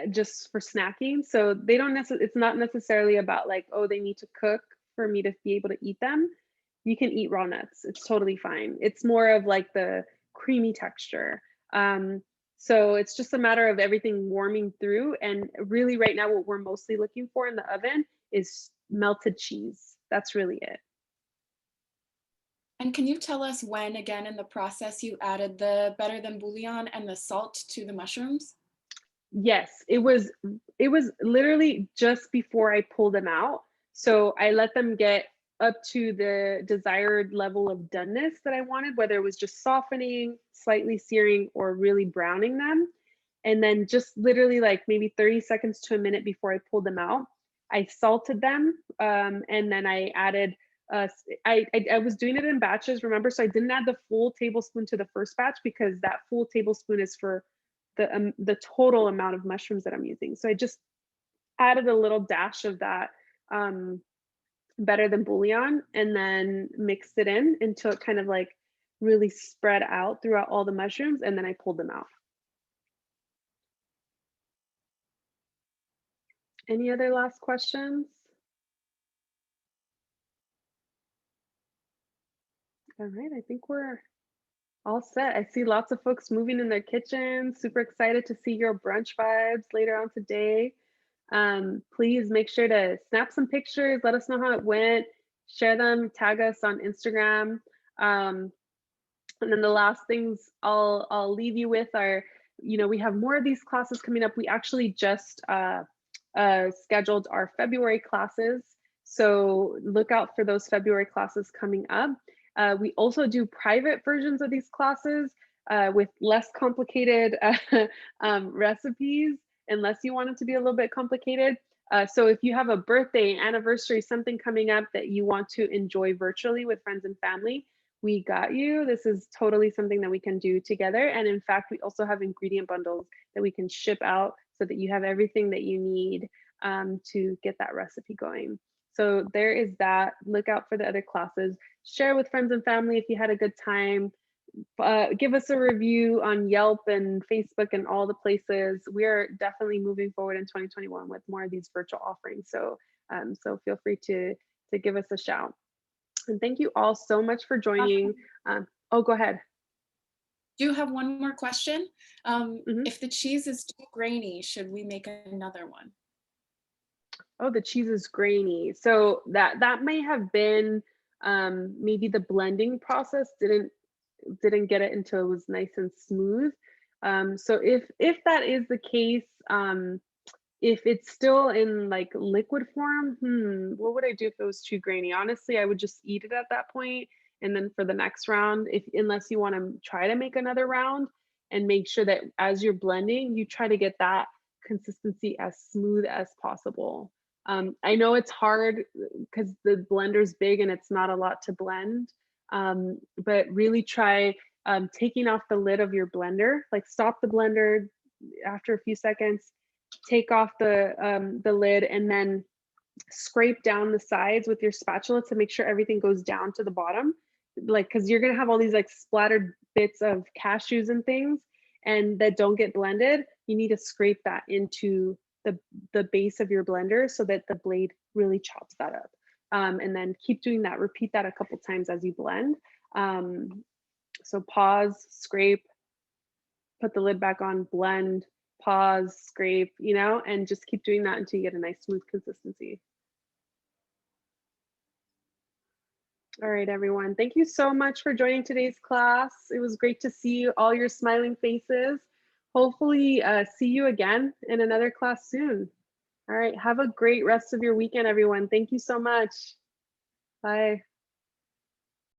just for snacking. So they don't necessarily, it's not necessarily about like, oh, they need to cook for me to be able to eat them. You can eat raw nuts. It's totally fine. It's more of like the creamy texture. So it's just a matter of everything warming through. And really right now, what we're mostly looking for in the oven is melted cheese. That's really it. And can you tell us when, again, in the process, you added the better than bouillon and the salt to the mushrooms? Yes, it was literally just before I pulled them out. So I let them get up to the desired level of doneness that I wanted, whether it was just softening, slightly searing, or really browning them. And then just literally like maybe 30 seconds to a minute before I pulled them out, I salted them. And then I added, I was doing it in batches, remember? So I didn't add the full tablespoon to the first batch because that full tablespoon is for the total amount of mushrooms that I'm using. So I just added a little dash of that better than bouillon, and then mixed it in until it kind of like really spread out throughout all the mushrooms, and then I pulled them out. Any other last questions? All right, I think we're all set. I see lots of folks moving in their kitchens. Super excited to see your brunch vibes later on today. Please make sure to snap some pictures. Let us know how it went. Share them. Tag us on Instagram. And then the last things I'll leave you with are, you know, we have more of these classes coming up. We actually just scheduled our February classes. So look out for those February classes coming up. We also do private versions of these classes with less complicated recipes, unless you want it to be a little bit complicated. So if you have a birthday, anniversary, something coming up that you want to enjoy virtually with friends and family, we got you. This is totally something that we can do together. And in fact, we also have ingredient bundles that we can ship out so that you have everything that you need to get that recipe going. So there is that. Look out for the other classes. Share with friends and family if you had a good time. Give us a review on Yelp and Facebook and all the places. We are definitely moving forward in 2021 with more of these virtual offerings. So, so feel free to give us a shout. And thank you all so much for joining. Oh, go ahead. Do you have one more question? If the cheese is too grainy, should we make another one? Oh, the cheese is grainy. So that may have been maybe the blending process didn't get it until it was nice and smooth. So if that is the case, if it's still in like liquid form, what would I do if it was too grainy? Honestly, I would just eat it at that point. And then for the next round, unless you want to try to make another round, and make sure that as you're blending, you try to get that consistency as smooth as possible. I know it's hard because the blender's big and it's not a lot to blend, but really try taking off the lid of your blender. Like stop the blender after a few seconds, take off the lid, and then scrape down the sides with your spatula to make sure everything goes down to the bottom. Like, because you're gonna have all these like splattered bits of cashews and things and that don't get blended. You need to scrape that into the base of your blender so that the blade really chops that up. And then keep doing that. Repeat that a couple times as you blend. So pause, scrape, put the lid back on, blend, pause, scrape, you know, and just keep doing that until you get a nice smooth consistency. All right, everyone. Thank you so much for joining today's class. It was great to see all your smiling faces. Hopefully see you again in another class soon. All right, have a great rest of your weekend, everyone. Thank you so much. Bye.